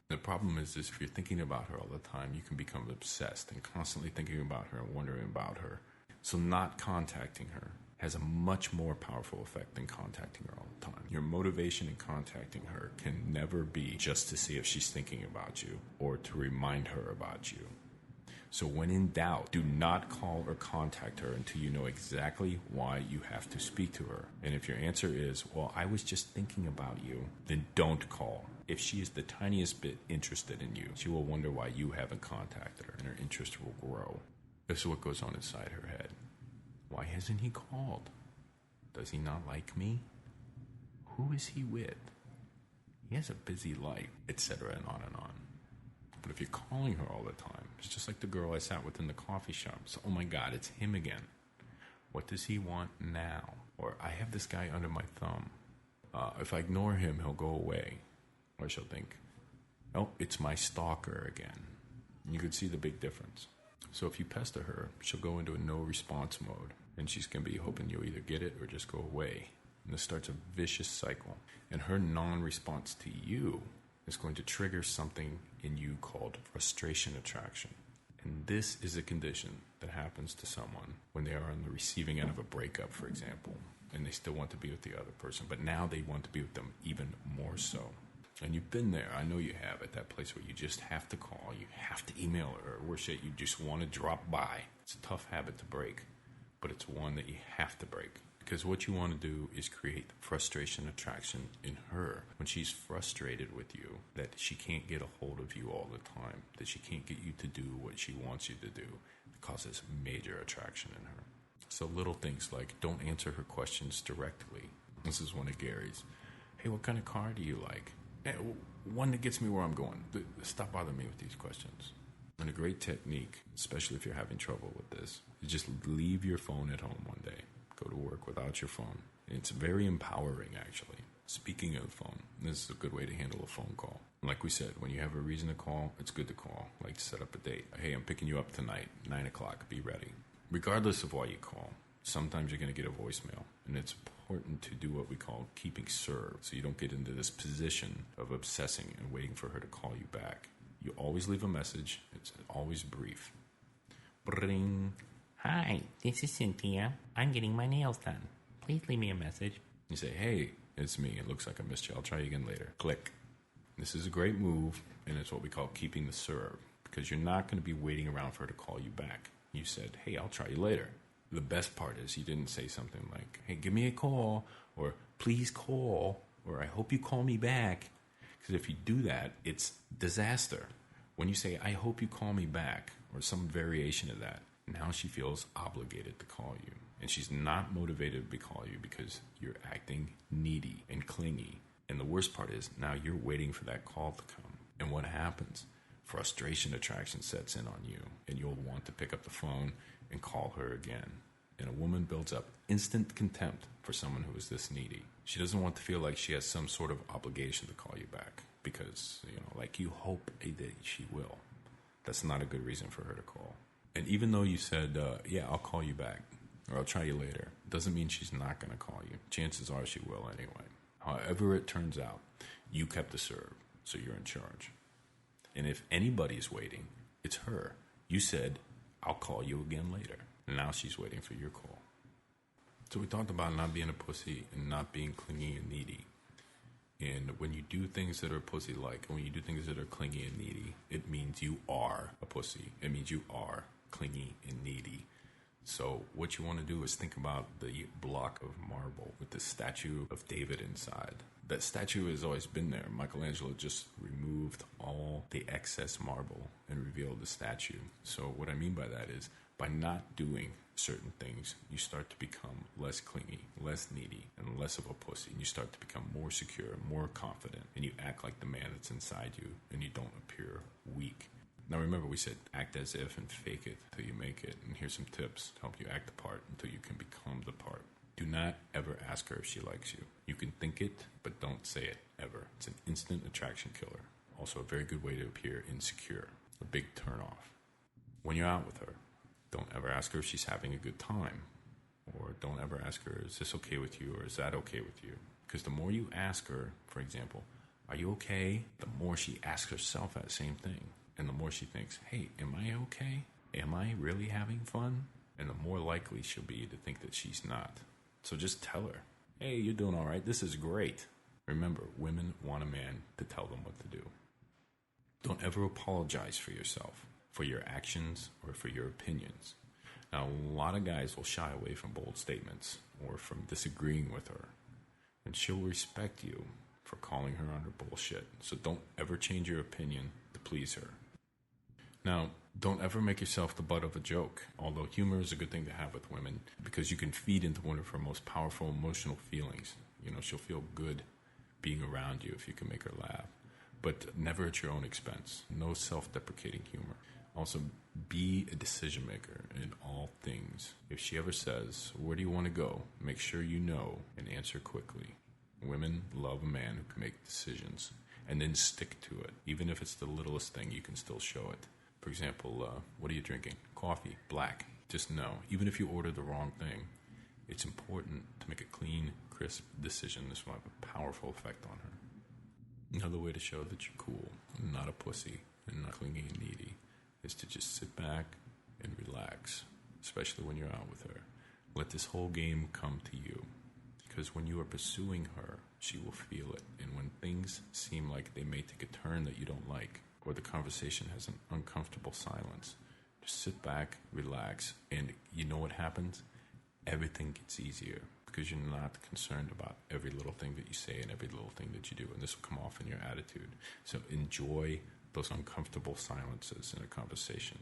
The problem is if you're thinking about her all the time, you can become obsessed and constantly thinking about her and wondering about her. So not contacting her has a much more powerful effect than contacting her all the time. Your motivation in contacting her can never be just to see if she's thinking about you or to remind her about you. So when in doubt, do not call or contact her until you know exactly why you have to speak to her. And if your answer is, well, I was just thinking about you, then don't call. If she is the tiniest bit interested in you, she will wonder why you haven't contacted her, and her interest will grow. This is what goes on inside her head. Why hasn't he called? Does he not like me? Who is he with? He has a busy life, etc., and on and on. But if you're calling her all the time, it's just like the girl I sat with in the coffee shop. So, oh my God, it's him again. What does he want now? Or I have this guy under my thumb. If I ignore him, he'll go away. Or she'll think, oh, it's my stalker again. You could see the big difference. So if you pester her, she'll go into a no response mode. And she's going to be hoping you'll either get it or just go away. And this starts a vicious cycle. And her non-response to you is going to trigger something in you called frustration attraction. And this is a condition that happens to someone when they are on the receiving end of a breakup, for example, and they still want to be with the other person, but now they want to be with them even more so. And you've been there, I know you have, at that place where you just have to call, you have to email her, or worse yet, you just want to drop by. It's a tough habit to break, but it's one that you have to break. Because what you want to do is create frustration attraction in her when she's frustrated with you, that she can't get a hold of you all the time, that she can't get you to do what she wants you to do. It causes major attraction in her. So little things like don't answer her questions directly. This is one of Gary's. Hey, what kind of car do you like? One that gets me where I'm going. Stop bothering me with these questions. And a great technique, especially if you're having trouble with this, is just leave your phone at home one day. Go to work without your phone. And it's very empowering, actually. Speaking of the phone, this is a good way to handle a phone call. Like we said, when you have a reason to call, it's good to call. Like to set up a date. Hey, I'm picking you up tonight, 9 o'clock. Be ready. Regardless of why you call, sometimes you're going to get a voicemail. And it's important to do what we call keeping served, so you don't get into this position of obsessing and waiting for her to call you back. You always leave a message. It's always brief. Bring. Hi, this is Cynthia. I'm getting my nails done. Please leave me a message. You say, hey, it's me. It looks like I missed you. I'll try you again later. Click. This is a great move, and it's what we call keeping the serve, because you're not going to be waiting around for her to call you back. You said, hey, I'll try you later. The best part is you didn't say something like, hey, give me a call, or please call, or I hope you call me back. Because if you do that, it's disaster. When you say, I hope you call me back, or some variation of that, now she feels obligated to call you. And she's not motivated to call you because you're acting needy and clingy. And the worst part is now you're waiting for that call to come. And what happens? Frustration attraction sets in on you, and you'll want to pick up the phone and call her again. And a woman builds up instant contempt for someone who is this needy. She doesn't want to feel like she has some sort of obligation to call you back because, like you hope that she will. That's not a good reason for her to call. And even though you said, yeah, I'll call you back or I'll try you later, doesn't mean she's not going to call you. Chances are she will anyway. However it turns out, you kept the serve, so you're in charge. And if anybody's waiting, it's her. You said, I'll call you again later. And now she's waiting for your call. So we talked about not being a pussy and not being clingy and needy. And when you do things that are pussy-like, when you do things that are clingy and needy, it means you are a pussy. It means you are clingy and needy. So what you want to do is think about the block of marble with the statue of David inside. That statue has always been there. Michelangelo just removed all the excess marble and revealed the statue. So what I mean by that is by not doing certain things, you start to become less clingy, less needy, and less of a pussy. And you start to become more secure, more confident, and you act like the man that's inside you, and you don't appear weak. Now remember, we said act as if and fake it till you make it. And here's some tips to help you act the part until you can become the part. Do not ever ask her if she likes you. You can think it, but don't say it, ever. It's an instant attraction killer. Also a very good way to appear insecure. A big turnoff. When you're out with her, don't ever ask her if she's having a good time. Or don't ever ask her, is this okay with you, or is that okay with you? Because the more you ask her, for example, are you okay? The more she asks herself that same thing. And the more she thinks, hey, am I okay? Am I really having fun? And the more likely she'll be to think that she's not. So just tell her, hey, you're doing all right. This is great. Remember, women want a man to tell them what to do. Don't ever apologize for yourself, for your actions, or for your opinions. Now, a lot of guys will shy away from bold statements or from disagreeing with her. And she'll respect you for calling her on her bullshit. So don't ever change your opinion to please her. Now, don't ever make yourself the butt of a joke, although humor is a good thing to have with women because you can feed into one of her most powerful emotional feelings. She'll feel good being around you if you can make her laugh, but never at your own expense. No self-deprecating humor. Also, be a decision maker in all things. If she ever says, where do you want to go? Make sure you know and answer quickly. Women love a man who can make decisions and then stick to it. Even if it's the littlest thing, you can still show it. For example, what are you drinking? Coffee, black. Just know, even if you order the wrong thing, it's important to make a clean, crisp decision. This will have a powerful effect on her. Another way to show that you're cool, not a pussy, and not clingy and needy, is to just sit back and relax, especially when you're out with her. Let this whole game come to you, because when you are pursuing her, she will feel it. And when things seem like they may take a turn that you don't like, or the conversation has an uncomfortable silence, just sit back, relax, and you know what happens? Everything gets easier because you're not concerned about every little thing that you say and every little thing that you do, and this will come off in your attitude. So enjoy those uncomfortable silences in a conversation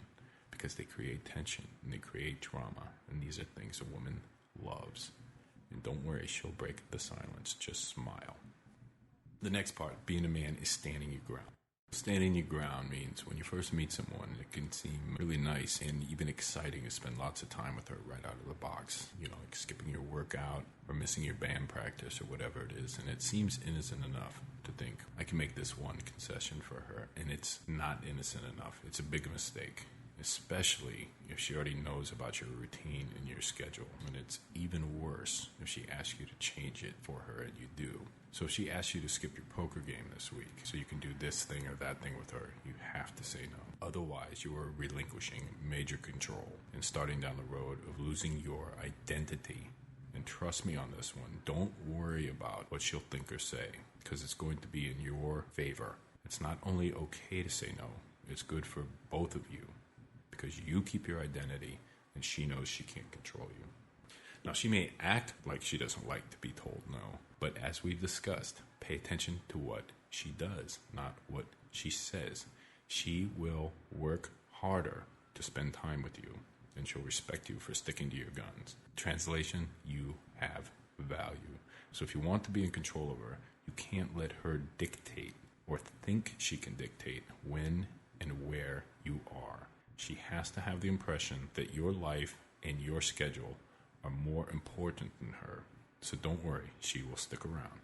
because they create tension and they create drama, and these are things a woman loves. And don't worry, she'll break the silence. Just smile. The next part, being a man, is standing your ground. Standing your ground means when you first meet someone, it can seem really nice and even exciting to spend lots of time with her right out of the box. Like skipping your workout or missing your band practice or whatever it is. And it seems innocent enough to think, I can make this one concession for her. And it's not innocent enough. It's a big mistake, especially if she already knows about your routine and your schedule. And it's even worse if she asks you to change it for her and you do. So if she asks you to skip your poker game this week so you can do this thing or that thing with her, you have to say no. Otherwise, you are relinquishing major control and starting down the road of losing your identity. And trust me on this one, don't worry about what she'll think or say because it's going to be in your favor. It's not only okay to say no, it's good for both of you because you keep your identity and she knows she can't control you. Now, she may act like she doesn't like to be told no, but as we've discussed, pay attention to what she does, not what she says. She will work harder to spend time with you and she'll respect you for sticking to your guns. Translation, you have value. So if you want to be in control of her, you can't let her dictate or think she can dictate when and where you are. She has to have the impression that your life and your schedule are more important than her. So don't worry, she will stick around.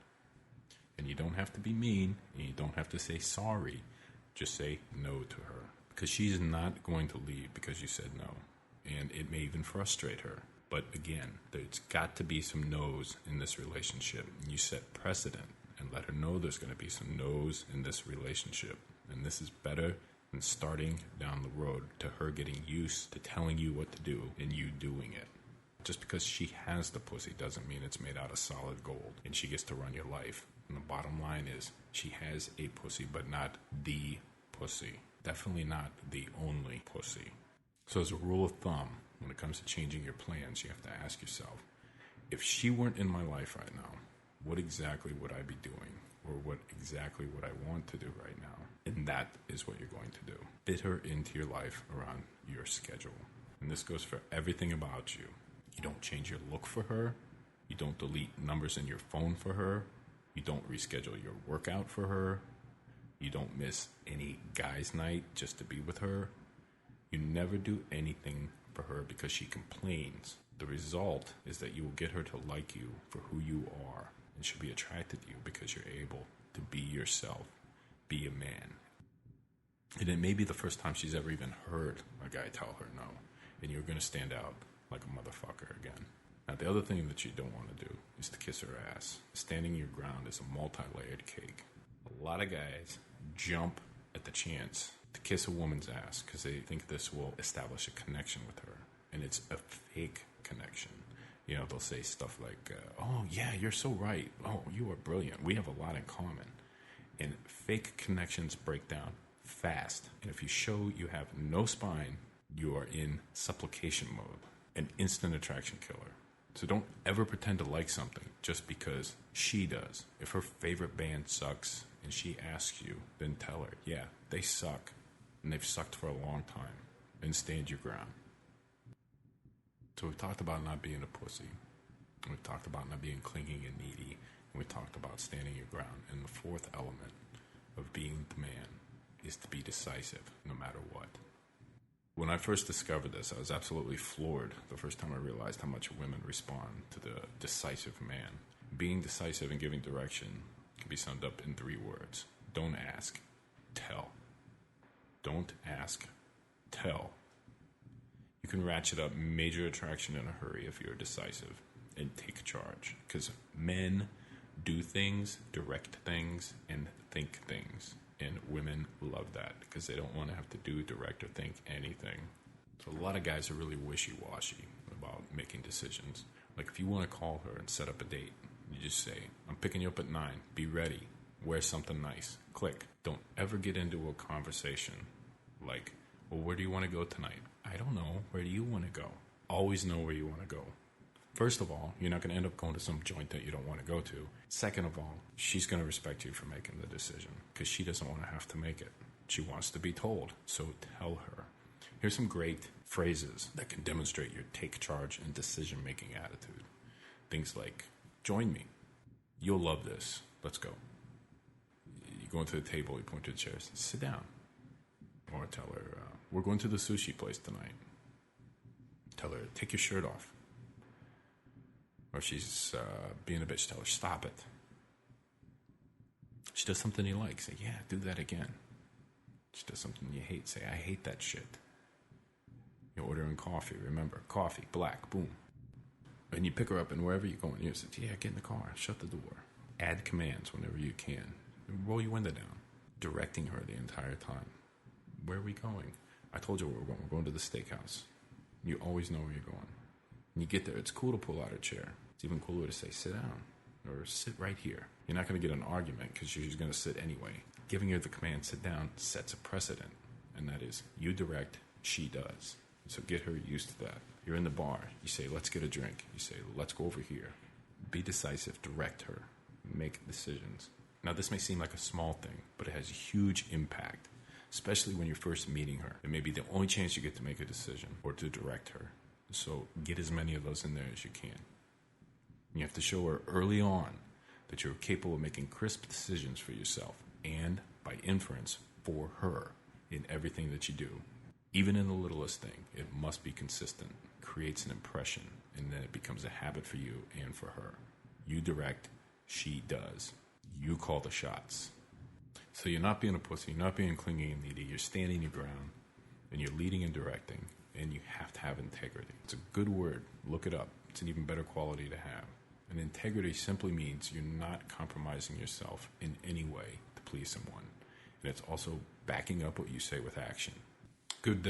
And you don't have to be mean, and you don't have to say sorry. Just say no to her. Because she's not going to leave because you said no. And it may even frustrate her. But again, there's got to be some no's in this relationship. You set precedent and let her know there's going to be some no's in this relationship. And this is better than starting down the road to her getting used to telling you what to do and you doing it. Just because she has the pussy doesn't mean it's made out of solid gold and she gets to run your life. And the bottom line is she has a pussy, but not the pussy. Definitely not the only pussy. So as a rule of thumb, when it comes to changing your plans, you have to ask yourself, if she weren't in my life right now, what exactly would I be doing? Or what exactly would I want to do right now? And that is what you're going to do. Fit her into your life around your schedule. And this goes for everything about you. You don't change your look for her. You don't delete numbers in your phone for her. You don't reschedule your workout for her. You don't miss any guys' night just to be with her. You never do anything for her because she complains. The result is that you will get her to like you for who you are, and she'll be attracted to you because you're able to be yourself, be a man. And it may be the first time she's ever even heard a guy tell her no, and you're going to stand out like a motherfucker again. Now, the other thing that you don't want to do is to kiss her ass. Standing your ground is a multi-layered cake. A lot of guys jump at the chance to kiss a woman's ass because they think this will establish a connection with her. And it's a fake connection. You know, they'll say stuff like, oh, yeah, you're so right. Oh, you are brilliant. We have a lot in common. And fake connections break down fast. And if you show you have no spine, you are in supplication mode, an instant attraction killer. So don't ever pretend to like something just because she does. If her favorite band sucks and she asks you, then tell her, yeah, they suck. And they've sucked for a long time. And stand your ground. So we've talked about not being a pussy. We've talked about not being clinging and needy. And we talked about standing your ground. And the fourth element of being the man is to be decisive no matter what. When I first discovered this, I was absolutely floored the first time I realized how much women respond to the decisive man. Being decisive and giving direction can be summed up in 3 words. Don't ask, tell. Don't ask, tell. You can ratchet up major attraction in a hurry if you're decisive and take charge. Because men do things, direct things, and think things. And women love that because they don't want to have to do, direct, or think anything. So a lot of guys are really wishy-washy about making decisions. Like if you want to call her and set up a date, you just say, I'm picking you up at 9. Be ready. Wear something nice. Click. Don't ever get into a conversation like, well, where do you want to go tonight? I don't know. Where do you want to go? Always know where you want to go. First of all, you're not going to end up going to some joint that you don't want to go to. Second of all, she's going to respect you for making the decision because she doesn't want to have to make it. She wants to be told, so tell her. Here's some great phrases that can demonstrate your take charge and decision-making attitude. Things like, join me. You'll love this. Let's go. You go into the table, you point to the chairs, sit down. Or tell her, we're going to the sushi place tonight. Tell her, take your shirt off. Or she's being a bitch, tell her, stop it. She does something you like, say, yeah, do that again. She does something you hate, say, I hate that shit. You're ordering coffee, remember, coffee, black, boom. And you pick her up, and wherever you're going, you say, yeah, get in the car, shut the door. Add commands whenever you can. Roll your window down. Directing her the entire time. Where are we going? I told you where we're going. We're going to the steakhouse. You always know where you're going. When you get there, it's cool to pull out a chair. It's even cooler to say, sit down, or sit right here. You're not going to get an argument because she's going to sit anyway. Giving her the command, sit down, sets a precedent, and that is, you direct, she does. So get her used to that. You're in the bar. You say, let's get a drink. You say, let's go over here. Be decisive. Direct her. Make decisions. Now, this may seem like a small thing, but it has a huge impact. especially when you're first meeting her. It may be the only chance you get to make a decision or to direct her. So get as many of those in there as you can. You have to show her early on that you're capable of making crisp decisions for yourself and, by inference, for her in everything that you do. Even in the littlest thing, it must be consistent, creates an impression, and then it becomes a habit for you and for her. You direct, she does. You call the shots. So you're not being a pussy, you're not being clingy and needy, you're standing your ground, and you're leading and directing, and you have to have integrity. It's a good word. Look it up. It's an even better quality to have. And integrity simply means you're not compromising yourself in any way to please someone. And it's also backing up what you say with action. Good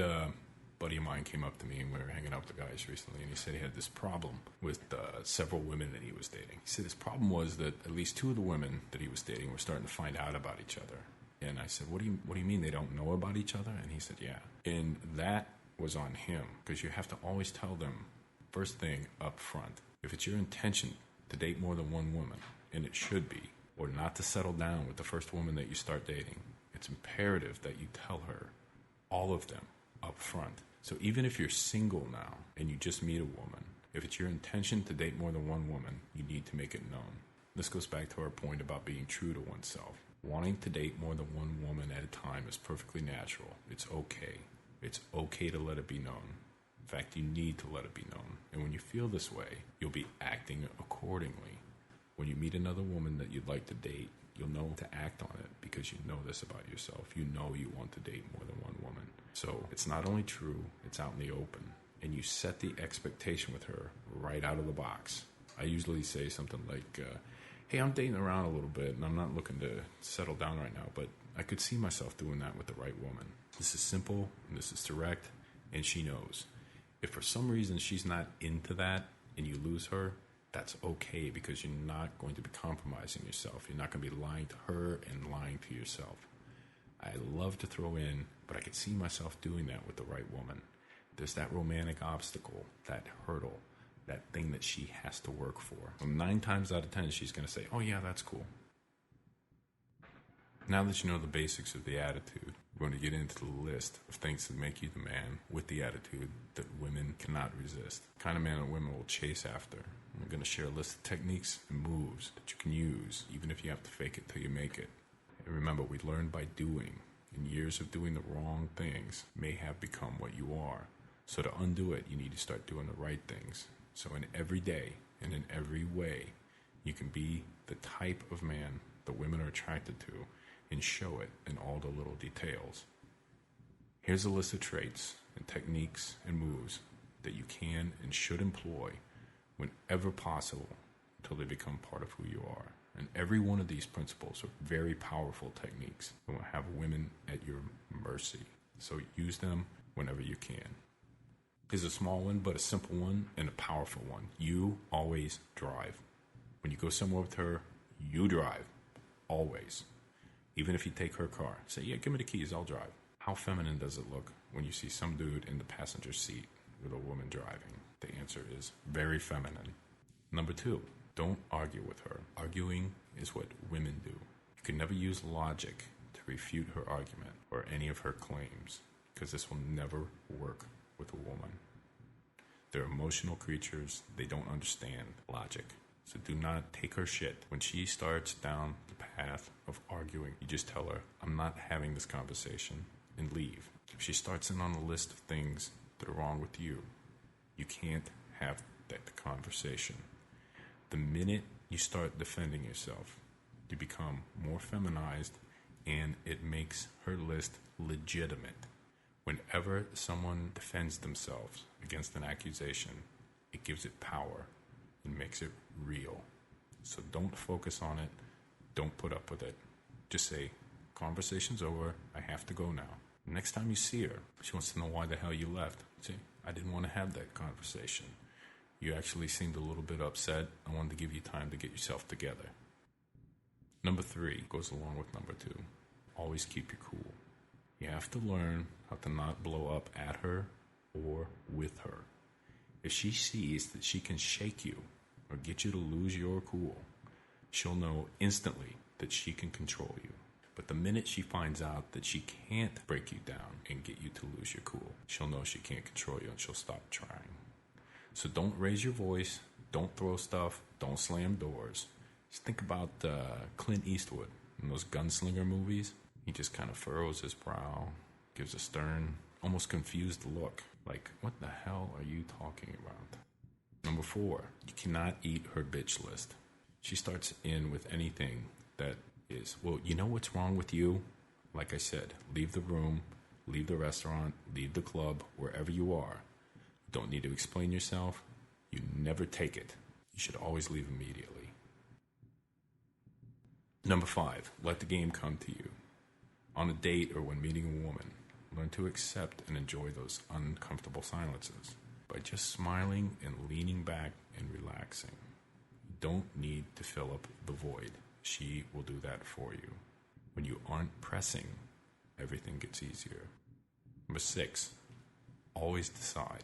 buddy of mine came up to me, and we were hanging out with the guys recently, and he said he had this problem with several women that he was dating. He said his problem was that at least 2 of the women that he was dating were starting to find out about each other. And I said, what do you mean they don't know about each other? And he said, yeah. And that was on him, because you have to always tell them first thing up front. If it's your intention to date more than one woman, and it should be, or not to settle down with the first woman that you start dating, it's imperative that you tell her all of them up front. So even if you're single now and you just meet a woman, if it's your intention to date more than one woman, you need to make it known. This goes back to our point about being true to oneself. Wanting to date more than one woman at a time is perfectly natural. It's okay. It's okay to let it be known. In fact, you need to let it be known. And when you feel this way, you'll be acting accordingly. When you meet another woman that you'd like to date, you'll know to act on it because you know this about yourself. You know you want to date more than one woman. So it's not only true, it's out in the open. And you set the expectation with her right out of the box. I usually say something like, hey, I'm dating around a little bit and I'm not looking to settle down right now, but I could see myself doing that with the right woman. This is simple and this is direct, and she knows. If for some reason she's not into that and you lose her, that's okay, because you're not going to be compromising yourself. You're not going to be lying to her and lying to yourself. I love to throw in, but I could see myself doing that with the right woman. There's that romantic obstacle, that hurdle, that thing that she has to work for. So 9 times out of 10, she's going to say, oh yeah, that's cool. Now that you know the basics of the attitude, we're going to get into the list of things that make you the man with the attitude that women cannot resist. The kind of man that women will chase after. We're going to share a list of techniques and moves that you can use, even if you have to fake it till you make it. And remember, we learn by doing, and years of doing the wrong things may have become what you are. So to undo it, you need to start doing the right things. So in every day and in every way, you can be the type of man that women are attracted to and show it in all the little details. Here's a list of traits and techniques and moves that you can and should employ whenever possible until they become part of who you are. And every one of these principles are very powerful techniques and will have women at your mercy. So use them whenever you can. Here's a small one, but a simple one and a powerful one. You always drive. When you go somewhere with her, you drive. Always. Even if you take her car. Say, yeah, give me the keys, I'll drive. How feminine does it look when you see some dude in the passenger seat with a woman driving? The answer is very feminine. Number 2, don't argue with her. Arguing is what women do. You can never use logic to refute her argument or any of her claims, because this will never work with a woman. They're emotional creatures. They don't understand logic. So do not take her shit. When she starts down the path of arguing, you just tell her, I'm not having this conversation, and leave. If she starts in on a list of things that are wrong with you, you can't have that conversation. The minute you start defending yourself, you become more feminized, and it makes her list legitimate. Whenever someone defends themselves against an accusation, it gives it power and makes it real. So don't focus on it. Don't put up with it. Just say, conversation's over. I have to go now. Next time you see her, she wants to know why the hell you left. Say, I didn't want to have that conversation. You actually seemed a little bit upset. I wanted to give you time to get yourself together. Number 3 goes along with number 2. Always keep your cool. You have to learn how to not blow up at her or with her. If she sees that she can shake you or get you to lose your cool, she'll know instantly that she can control you. But the minute she finds out that she can't break you down and get you to lose your cool, she'll know she can't control you and she'll stop trying. So don't raise your voice, don't throw stuff, don't slam doors. Just think about Clint Eastwood in those gunslinger movies. He just kind of furrows his brow, gives a stern, almost confused look, like, what the hell are you talking about? Number 4, you cannot eat her bitch list. She starts in with anything that is, well, you know what's wrong with you? Like I said, leave the room, leave the restaurant, leave the club, wherever you are. You don't need to explain yourself. You never take it. You should always leave immediately. Number 5, let the game come to you. On a date or when meeting a woman, learn to accept and enjoy those uncomfortable silences by just smiling and leaning back and relaxing. You don't need to fill up the void. She will do that for you. When you aren't pressing, everything gets easier. Number 6, always decide.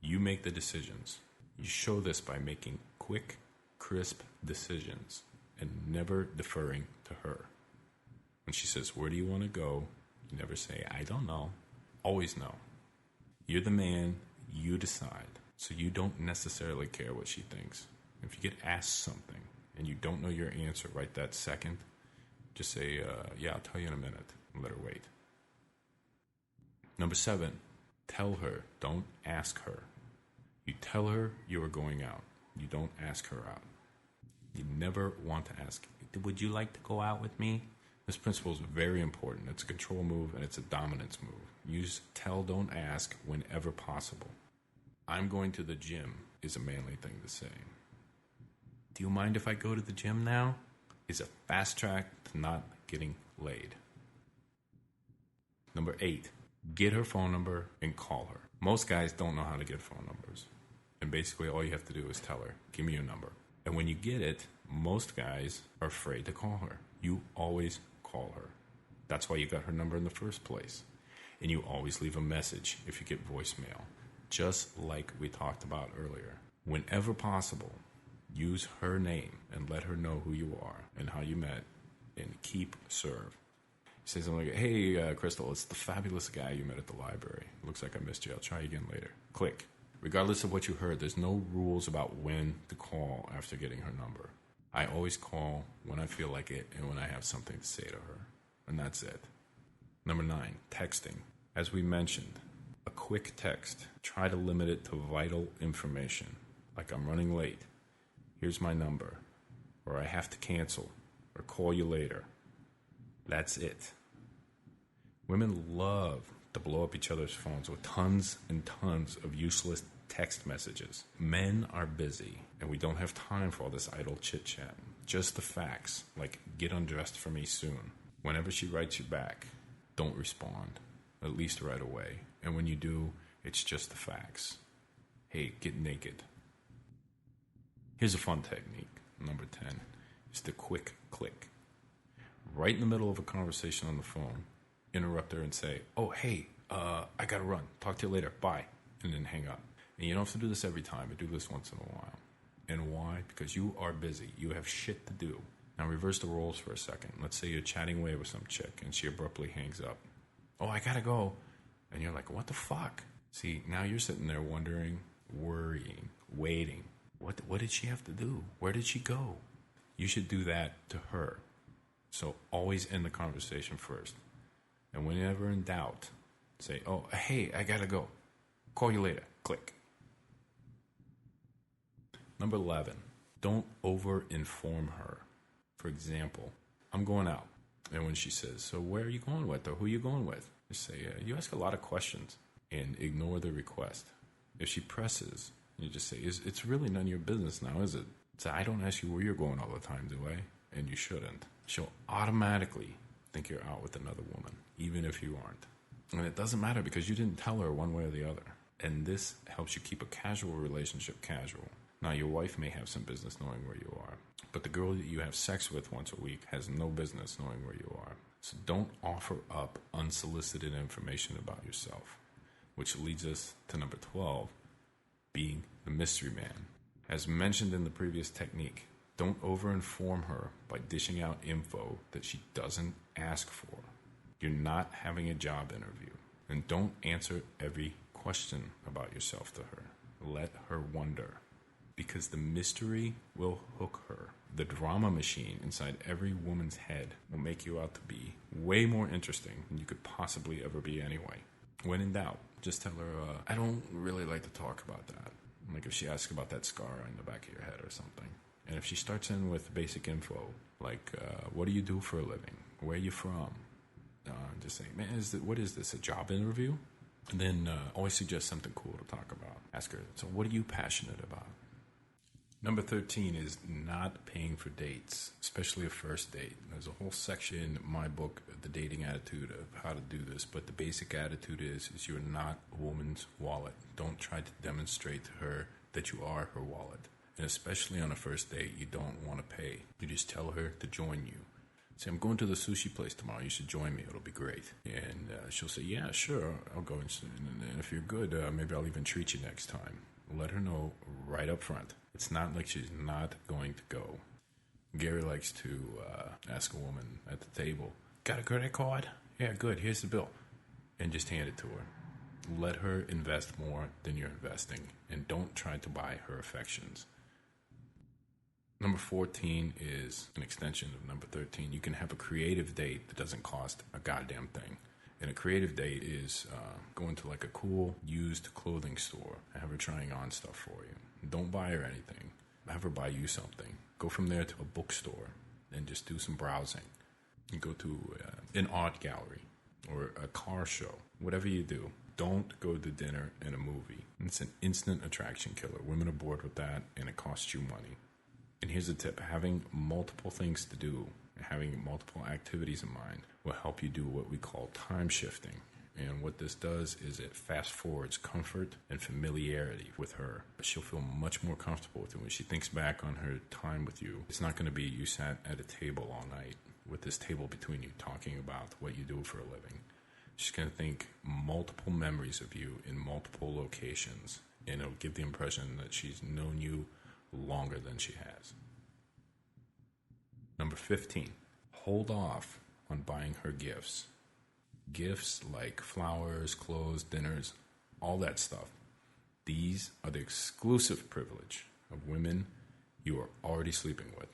You make the decisions. You show this by making quick, crisp decisions and never deferring to her. When she says, where do you want to go? You never say, I don't know. Always know. You're the man, you decide. So you don't necessarily care what she thinks. If you get asked something and you don't know your answer right that second, just say, yeah, I'll tell you in a minute, and let her wait. Number 7, tell her, don't ask her. You tell her you are going out. You don't ask her out. You never want to ask, would you like to go out with me? This principle is very important. It's a control move and it's a dominance move. Use tell, don't ask whenever possible. I'm going to the gym is a manly thing to say. Do you mind if I go to the gym now? Is a fast track to not getting laid. Number 8, get her phone number and call her. Most guys don't know how to get phone numbers. And basically all you have to do is tell her, give me your number. And when you get it, most guys are afraid to call her. You always call her. That's why you got her number in the first place. And you always leave a message if you get voicemail. Just like we talked about earlier. Whenever possible, use her name and let her know who you are and how you met, and keep serve. Say something like, hey, Crystal, it's the fabulous guy you met at the library. Looks like I missed you. I'll try again later. Click. Regardless of what you heard, there's no rules about when to call after getting her number. I always call when I feel like it and when I have something to say to her. And that's it. Number 9, texting. As we mentioned, a quick text. Try to limit it to vital information. Like, I'm running late. Here's my number. Or I have to cancel. Or call you later. That's it. Women love to blow up each other's phones with tons and tons of useless text messages. Men are busy, and we don't have time for all this idle chit-chat. Just the facts, like, get undressed for me soon. Whenever she writes you back, don't respond, at least right away. And when you do, it's just the facts. Hey, get naked. Here's a fun technique, number 10. It's the quick click. Right in the middle of a conversation on the phone, interrupt her and say, oh, hey, I gotta run. Talk to you later. Bye. And then hang up. And you don't have to do this every time, but do this once in a while. And why? Because you are busy. You have shit to do. Now reverse the roles for a second. Let's say you're chatting away with some chick and she abruptly hangs up. Oh, I gotta go. And you're like, what the fuck? See, now you're sitting there wondering, worrying, waiting. What did she have to do? Where did she go? You should do that to her. So always end the conversation first. And whenever in doubt, say, oh, hey, I gotta go. Call you later. Click. Number 11, don't over-inform her. For example, I'm going out. And when she says, so where are you going with? Or who are you going with? Just say, you ask a lot of questions and ignore the request. If she presses, you just say, it's really none of your business now, is it? So I don't ask you where you're going all the time, do I? And you shouldn't. She'll automatically think you're out with another woman, even if you aren't. And it doesn't matter because you didn't tell her one way or the other. And this helps you keep a casual relationship casual. Now, your wife may have some business knowing where you are, but the girl that you have sex with once a week has no business knowing where you are. So don't offer up unsolicited information about yourself, which leads us to number 12, being the mystery man. As mentioned in the previous technique, Don't overinform her by dishing out info that she doesn't ask for. You're not having a job interview. And don't answer every question about yourself to her. Let her wonder. Because the mystery will hook her. The drama machine inside every woman's head will make you out to be way more interesting than you could possibly ever be anyway. When in doubt, just tell her, I don't really like to talk about that. Like if she asks about that scar on the back of your head or something. And if she starts in with basic info, like, what do you do for a living? Where are you from? Just say, man, what is this, a job interview? And then always suggest something cool to talk about. Ask her, so what are you passionate about? Number 13 is not paying for dates, especially a first date. There's a whole section in my book, The Dating Attitude, of how to do this. But the basic attitude is you're not a woman's wallet. Don't try to demonstrate to her that you are her wallet. And especially on a first date, you don't want to pay. You just tell her to join you. Say, I'm going to the sushi place tomorrow. You should join me. It'll be great. And she'll say, yeah, sure, I'll go. And if you're good, maybe I'll even treat you next time. Let her know right up front. It's not like she's not going to go. Gary likes to ask a woman at the table, got a credit card? Yeah, good. Here's the bill. And just hand it to her. Let her invest more than you're investing. And don't try to buy her affections. Number 14 is an extension of number 13. You can have a creative date that doesn't cost a goddamn thing. And a creative date is going to like a cool used clothing store and have her trying on stuff for you. Don't buy her anything. Have her buy you something. Go from there to a bookstore and just do some browsing. You go to an art gallery or a car show. Whatever you do, don't go to dinner and a movie. It's an instant attraction killer. Women are bored with that and it costs you money. And here's a tip. Having multiple things to do, having multiple activities in mind will help you do what we call time shifting. And what this does is it fast forwards comfort and familiarity with her. She'll feel much more comfortable with you. When she thinks back on her time with you, it's not going to be you sat at a table all night with this table between you talking about what you do for a living. She's going to think multiple memories of you in multiple locations. And it'll give the impression that she's known you longer than she has. Number 15, hold off on buying her gifts. Gifts like flowers, clothes, dinners, all that stuff. These are the exclusive privilege of women you are already sleeping with.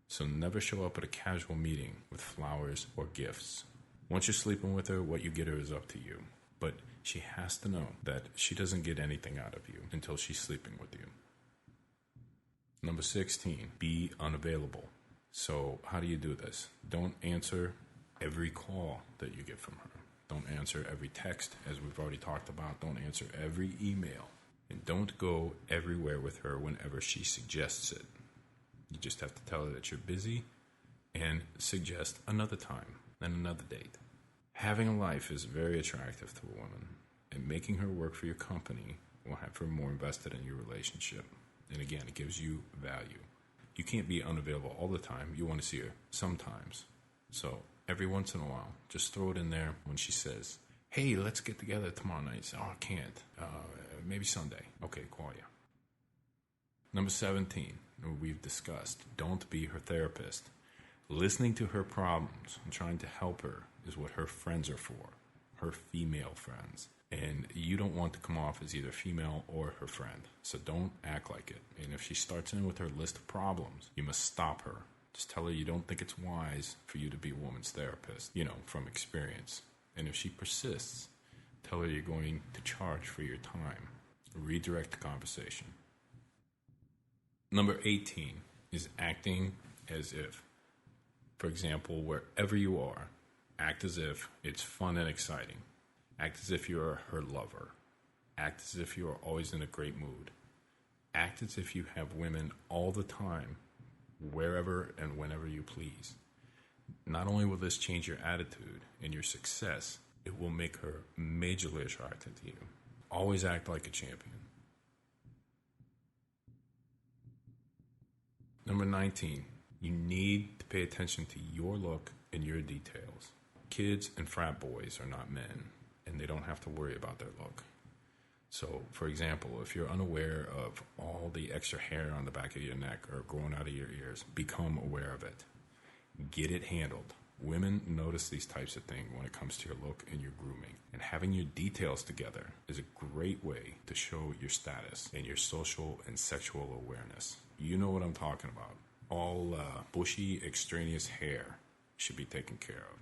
So never show up at a casual meeting with flowers or gifts. Once you're sleeping with her, what you get her is up to you. But she has to know that she doesn't get anything out of you until she's sleeping with you. Number 16, be unavailable. So how do you do this? Don't answer every call that you get from her. Don't answer every text, as we've already talked about. Don't answer every email. And don't go everywhere with her whenever she suggests it. You just have to tell her that you're busy and suggest another time and another date. Having a life is very attractive to a woman, and making her work for your company will have her more invested in your relationship. And again, it gives you value. You can't be unavailable all the time. You want to see her sometimes. So every once in a while, just throw it in there when she says, hey, let's get together tomorrow night. Say, oh, I can't. Maybe Sunday. Okay, call you. Number 17, we've discussed, don't be her therapist. Listening to her problems and trying to help her is what her friends are for, her female friends. And you don't want to come off as either female or her friend. So don't act like it. And if she starts in with her list of problems, you must stop her. Just tell her you don't think it's wise for you to be a woman's therapist, from experience. And if she persists, tell her you're going to charge for your time. Redirect the conversation. Number 18 is acting as if. For example, wherever you are, act as if it's fun and exciting. Act as if you are her lover. Act as if you are always in a great mood. Act as if you have women all the time, wherever and whenever you please. Not only will this change your attitude and your success, it will make her majorly attracted to you. Always act like a champion. Number 19, you need to pay attention to your look and your details. Kids and frat boys are not men, and they don't have to worry about their look. So, for example, if you're unaware of all the extra hair on the back of your neck or growing out of your ears, become aware of it. Get it handled. Women notice these types of things when it comes to your look and your grooming. And having your details together is a great way to show your status and your social and sexual awareness. You know what I'm talking about. All bushy, extraneous hair should be taken care of.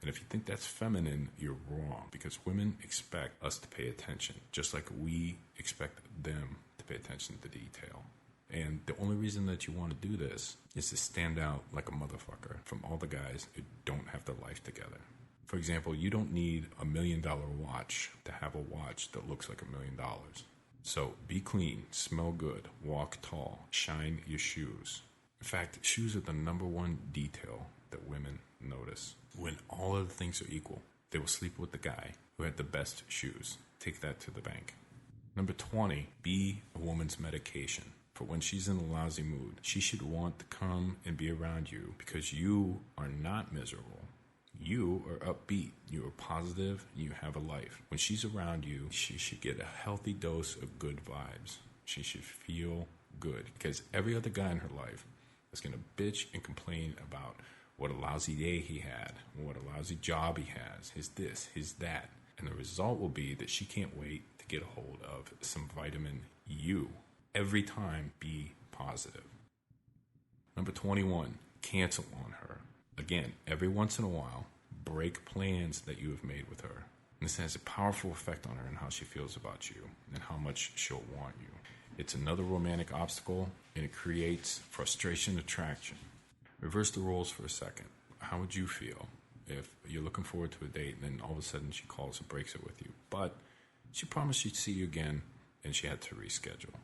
And if you think that's feminine, you're wrong, because women expect us to pay attention, just like we expect them to pay attention to detail. And the only reason that you want to do this is to stand out like a motherfucker from all the guys who don't have their life together. For example, you don't need $1 million watch to have a watch that looks like $1 million. So be clean, smell good, walk tall, shine your shoes. In fact, shoes are the number one detail that women notice. When all other things are equal, they will sleep with the guy who had the best shoes. Take that to the bank. Number 20, be a woman's medication. For when she's in a lousy mood, she should want to come and be around you because you are not miserable. You are upbeat, you are positive, you have a life. When she's around you, she should get a healthy dose of good vibes. She should feel good, because every other guy in her life is going to bitch and complain about what a lousy day he had, what a lousy job he has, his this, his that. And the result will be that she can't wait to get a hold of some vitamin U. Every time, be positive. Number 21, cancel on her. Again, every once in a while, break plans that you have made with her. And this has a powerful effect on her and how she feels about you and how much she'll want you. It's another romantic obstacle, and it creates frustration attraction. Reverse the roles for a second. How would you feel if you're looking forward to a date and then all of a sudden she calls and breaks it with you, but she promised she'd see you again and she had to reschedule?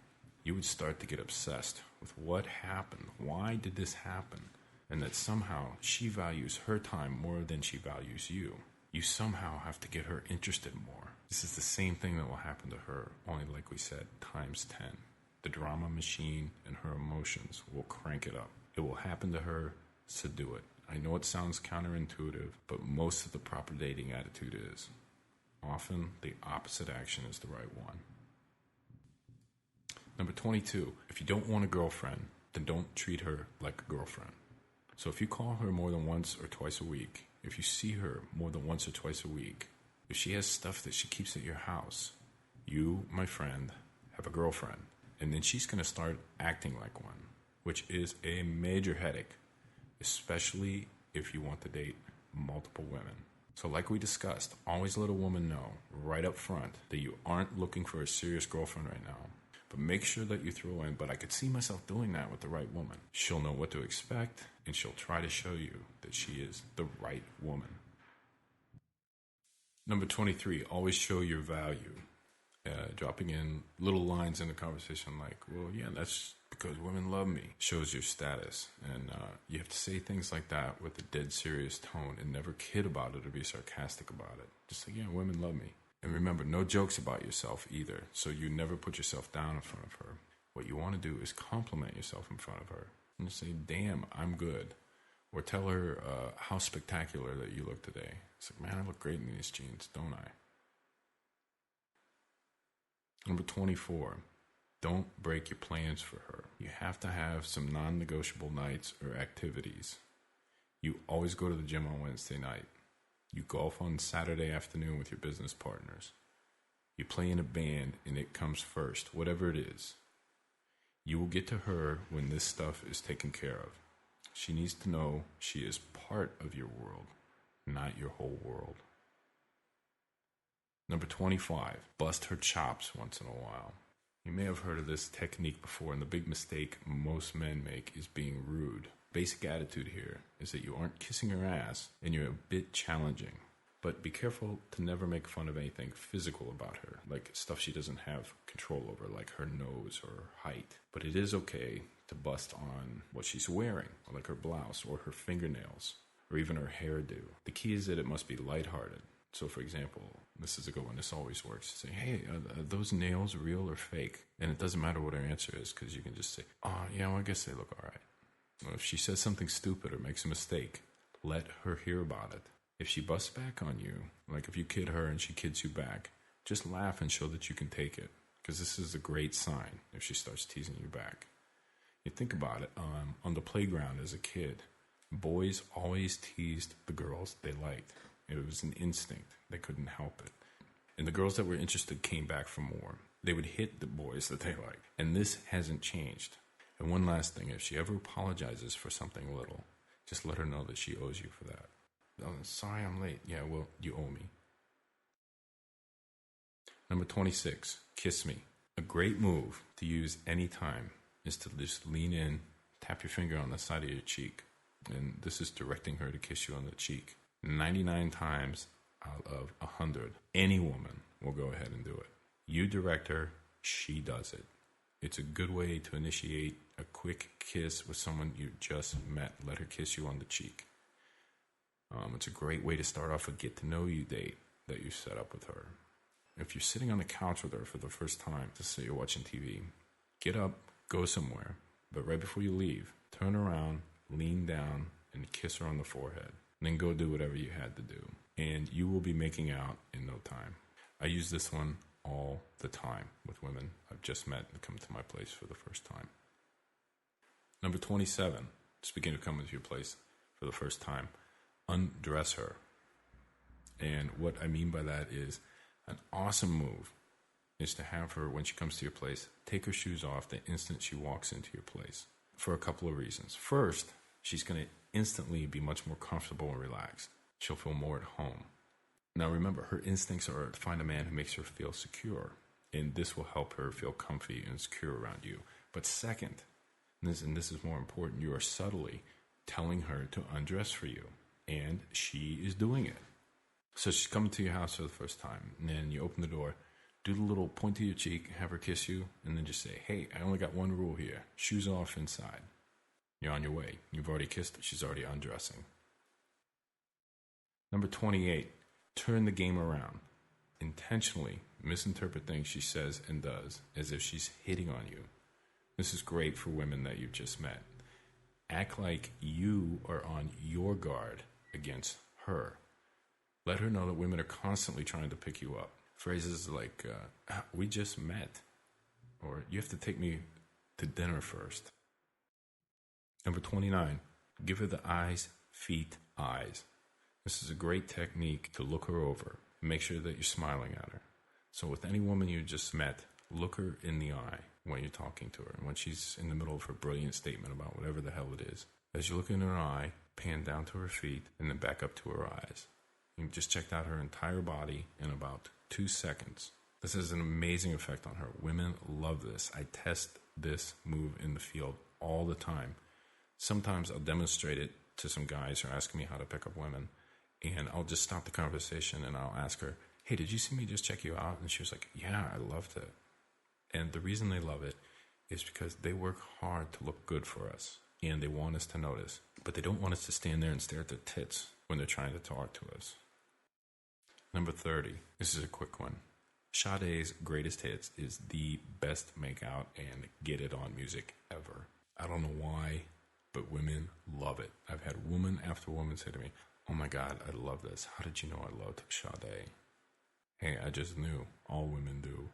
You would start to get obsessed with what happened. Why did this happen? And that somehow she values her time more than she values you. You somehow have to get her interested more. This is the same thing that will happen to her, only like we said, times 10. The drama machine and her emotions will crank it up. It will happen to her, so do it. I know it sounds counterintuitive, but most of the proper dating attitude is. Often, the opposite action is the right one. Number 22, if you don't want a girlfriend, then don't treat her like a girlfriend. So if you call her more than once or twice a week, if you see her more than once or twice a week, if she has stuff that she keeps at your house, you, my friend, have a girlfriend. And then she's going to start acting like one, which is a major headache, especially if you want to date multiple women. So like we discussed, always let a woman know right up front that you aren't looking for a serious girlfriend right now. But make sure that you throw in, but I could see myself doing that with the right woman. She'll know what to expect, and she'll try to show you that she is the right woman. Number 23, always show your value. Dropping in little lines in the conversation like, well, yeah, that's because women love me, shows your status. And you have to say things like that with a dead serious tone and never kid about it or be sarcastic about it. Just like, yeah, women love me. And remember, no jokes about yourself either. So you never put yourself down in front of her. What you want to do is compliment yourself in front of her. And just say, damn, I'm good. Or tell her how spectacular that you look today. It's like, man, I look great in these jeans, don't I? Number 24, don't break your plans for her. You have to have some non-negotiable nights or activities. You always go to the gym on Wednesday night. You golf on Saturday afternoon with your business partners. You play in a band and it comes first, whatever it is. You will get to her when this stuff is taken care of. She needs to know she is part of your world, not your whole world. Number 25, bust her chops once in a while. You may have heard of this technique before, and the big mistake most men make is being rude. Basic attitude here is that you aren't kissing her ass, and you're a bit challenging. But be careful to never make fun of anything physical about her, like stuff she doesn't have control over, like her nose or her height. But it is okay to bust on what she's wearing, like her blouse or her fingernails, or even her hairdo. The key is that it must be lighthearted. So, for example, this is a good one. This always works. Say, hey, are those nails real or fake? And it doesn't matter what her answer is, because you can just say, oh, yeah, well, I guess they look all right. Well, if she says something stupid or makes a mistake, let her hear about it. If she busts back on you, like if you kid her and she kids you back, Just laugh and show that you can take it, because this is a great sign if she starts teasing you back. You think about it, on the playground as a kid, boys always teased the girls they liked. It was an instinct. They couldn't help it. And the girls that were interested came back for more. They would hit the boys that they liked. And this hasn't changed. And one last thing, if she ever apologizes for something little, just let her know that she owes you for that. Oh, sorry I'm late. Yeah, well, you owe me. Number 26, kiss me. A great move to use anytime is to just lean in, tap your finger on the side of your cheek. And this is directing her to kiss you on the cheek. 99 times out of 100, any woman will go ahead and do it. You direct her, she does it. It's a good way to initiate a quick kiss with someone you just met. Let her kiss you on the cheek. It's a great way to start off a get-to-know-you date that you set up with her. If you're sitting on the couch with her for the first time, just say you're watching TV, get up, go somewhere, but right before you leave, turn around, lean down, and kiss her on the forehead. And then go do whatever you had to do. And you will be making out in no time. I use this one all the time with women I've just met and come to my place for the first time. Number 27, speaking of coming to your place for the first time, undress her. And what I mean by that is an awesome move is to have her, when she comes to your place, take her shoes off the instant she walks into your place for a couple of reasons. First, she's going to instantly be much more comfortable and relaxed. She'll feel more at home. Now remember, her instincts are to find a man who makes her feel secure, and this will help her feel comfy and secure around you. But second, and this is more important, you are subtly telling her to undress for you, and she is doing it. So she's coming to your house for the first time, and then you open the door, do the little point to your cheek, have her kiss you, and then just say, hey, I only got one rule here. Shoes off inside. You're on your way. You've already kissed her. She's already undressing. Number 28, turn the game around. Intentionally misinterpret things she says and does as if she's hitting on you. This is great for women that you've just met. Act like you are on your guard against her. Let her know that women are constantly trying to pick you up. Phrases like, we just met, or you have to take me to dinner first. Number 29, give her the eyes, feet, eyes. This is a great technique to look her over and make sure that you're smiling at her. So with any woman you just met, look her in the eye when you're talking to her and when she's in the middle of her brilliant statement about whatever the hell it is. As you look in her eye, pan down to her feet and then back up to her eyes. You just checked out her entire body in about 2 seconds. This has an amazing effect on her. Women love this. I test this move in the field all the time. Sometimes I'll demonstrate it to some guys who are asking me how to pick up women, and I'll just stop the conversation and I'll ask her, hey, did you see me just check you out? And she was like, yeah, I loved it. And the reason they love it is because they work hard to look good for us, and they want us to notice, but they don't want us to stand there and stare at their tits when they're trying to talk to us. Number 30, this is a quick one. Sade's Greatest Hits is the best make-out and get-it-on music ever. I don't know why, but women love it. I've had woman after woman say to me, oh my God, I love this. How did you know I loved Sade? Hey, I just knew. All women do.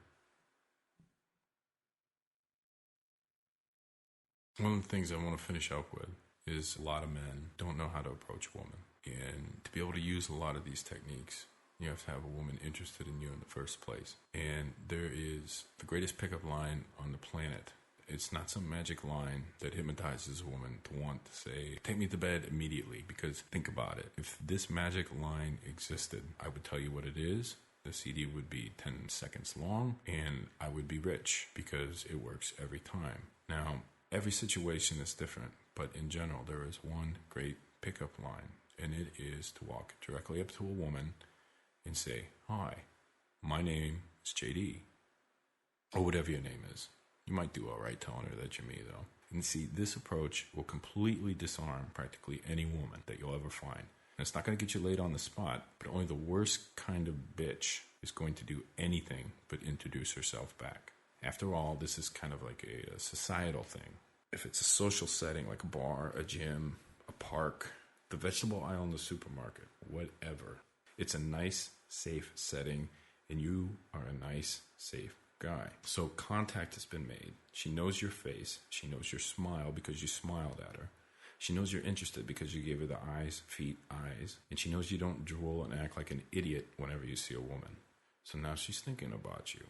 One of the things I want to finish up with is a lot of men don't know how to approach a woman. And to be able to use a lot of these techniques, you have to have a woman interested in you in the first place. And there is the greatest pickup line on the planet. It's not some magic line that hypnotizes a woman to want to say, take me to bed immediately. Because think about it. If this magic line existed, I would tell you what it is. The CD would be 10 seconds long, and I would be rich because it works every time. Now, every situation is different, but in general, there is one great pickup line, and it is to walk directly up to a woman and say, hi, my name is JD, or whatever your name is. You might do all right telling her that you're me, though. And see, this approach will completely disarm practically any woman that you'll ever find. And it's not going to get you laid on the spot, but only the worst kind of bitch is going to do anything but introduce herself back. After all, this is kind of like a societal thing. If it's a social setting like a bar, a gym, a park, the vegetable aisle in the supermarket, whatever, it's a nice, safe setting, and you are a nice, safe guy. So contact has been made. She knows your face. She knows your smile because you smiled at her. She knows you're interested because you gave her the eyes, feet, eyes. And she knows you don't drool and act like an idiot whenever you see a woman. So now she's thinking about you.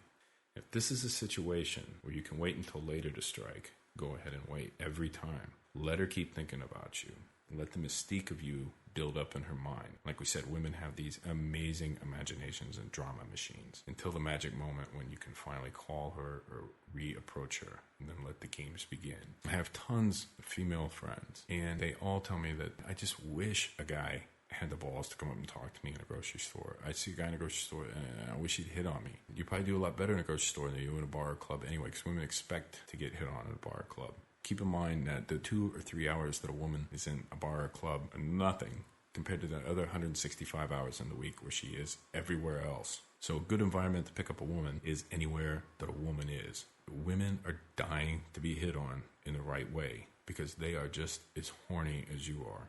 If this is a situation where you can wait until later to strike, go ahead and wait every time. Let her keep thinking about you. Let the mystique of you build up in her mind. Like we said, women have these amazing imaginations and drama machines until the magic moment when you can finally call her or reapproach her, and then let the games begin. I have tons of female friends, and they all tell me that I just wish a guy had the balls to come up and talk to me in a grocery store. I see a guy in a grocery store, and I wish he'd hit on me. You probably do a lot better in a grocery store than you do in a bar or club anyway, because women expect to get hit on in a bar or club. Keep in mind that the 2 or 3 hours that a woman is in a bar or club are nothing compared to the other 165 hours in the week where she is everywhere else. So a good environment to pick up a woman is anywhere that a woman is. Women are dying to be hit on in the right way because they are just as horny as you are.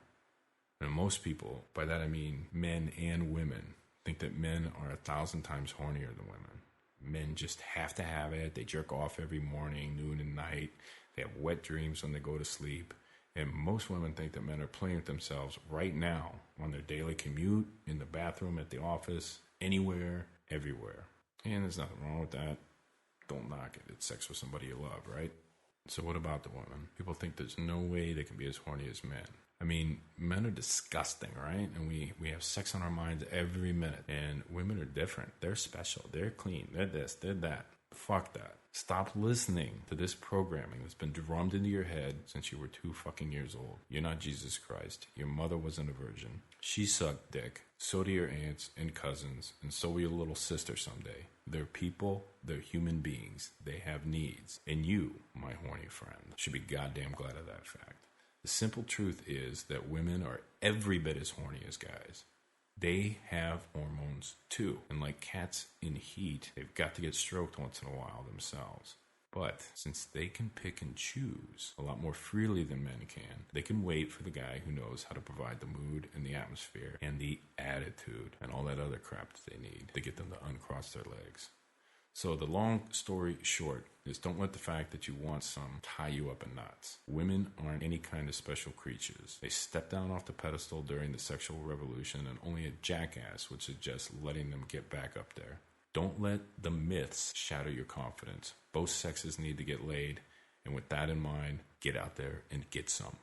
And most people, by that I mean men and women, think that men are 1,000 times hornier than women. Men just have to have it. They jerk off every morning, noon and night. They have wet dreams when they go to sleep. And most women think that men are playing with themselves right now on their daily commute, in the bathroom, at the office, anywhere, everywhere. And there's nothing wrong with that. Don't knock it. It's sex with somebody you love, right? So what about the women? People think there's no way they can be as horny as men. I mean, men are disgusting, right? And we have sex on our minds every minute. And women are different. They're special. They're clean. They're this. They're that. Fuck that. Stop listening to this programming that's been drummed into your head since you were 2 fucking years old. You're not Jesus Christ. Your mother wasn't a virgin. She sucked dick. So do your aunts and cousins. And so will your little sister someday. They're people. They're human beings. They have needs. And you, my horny friend, should be goddamn glad of that fact. The simple truth is that women are every bit as horny as guys. They have hormones too. And like cats in heat, they've got to get stroked once in a while themselves. But since they can pick and choose a lot more freely than men can, they can wait for the guy who knows how to provide the mood and the atmosphere and the attitude and all that other crap that they need to get them to uncross their legs. So the long story short is, don't let the fact that you want some tie you up in knots. Women aren't any kind of special creatures. They step down off the pedestal during the sexual revolution, and only a jackass would suggest letting them get back up there. Don't let the myths shatter your confidence. Both sexes need to get laid, and with that in mind, get out there and get some.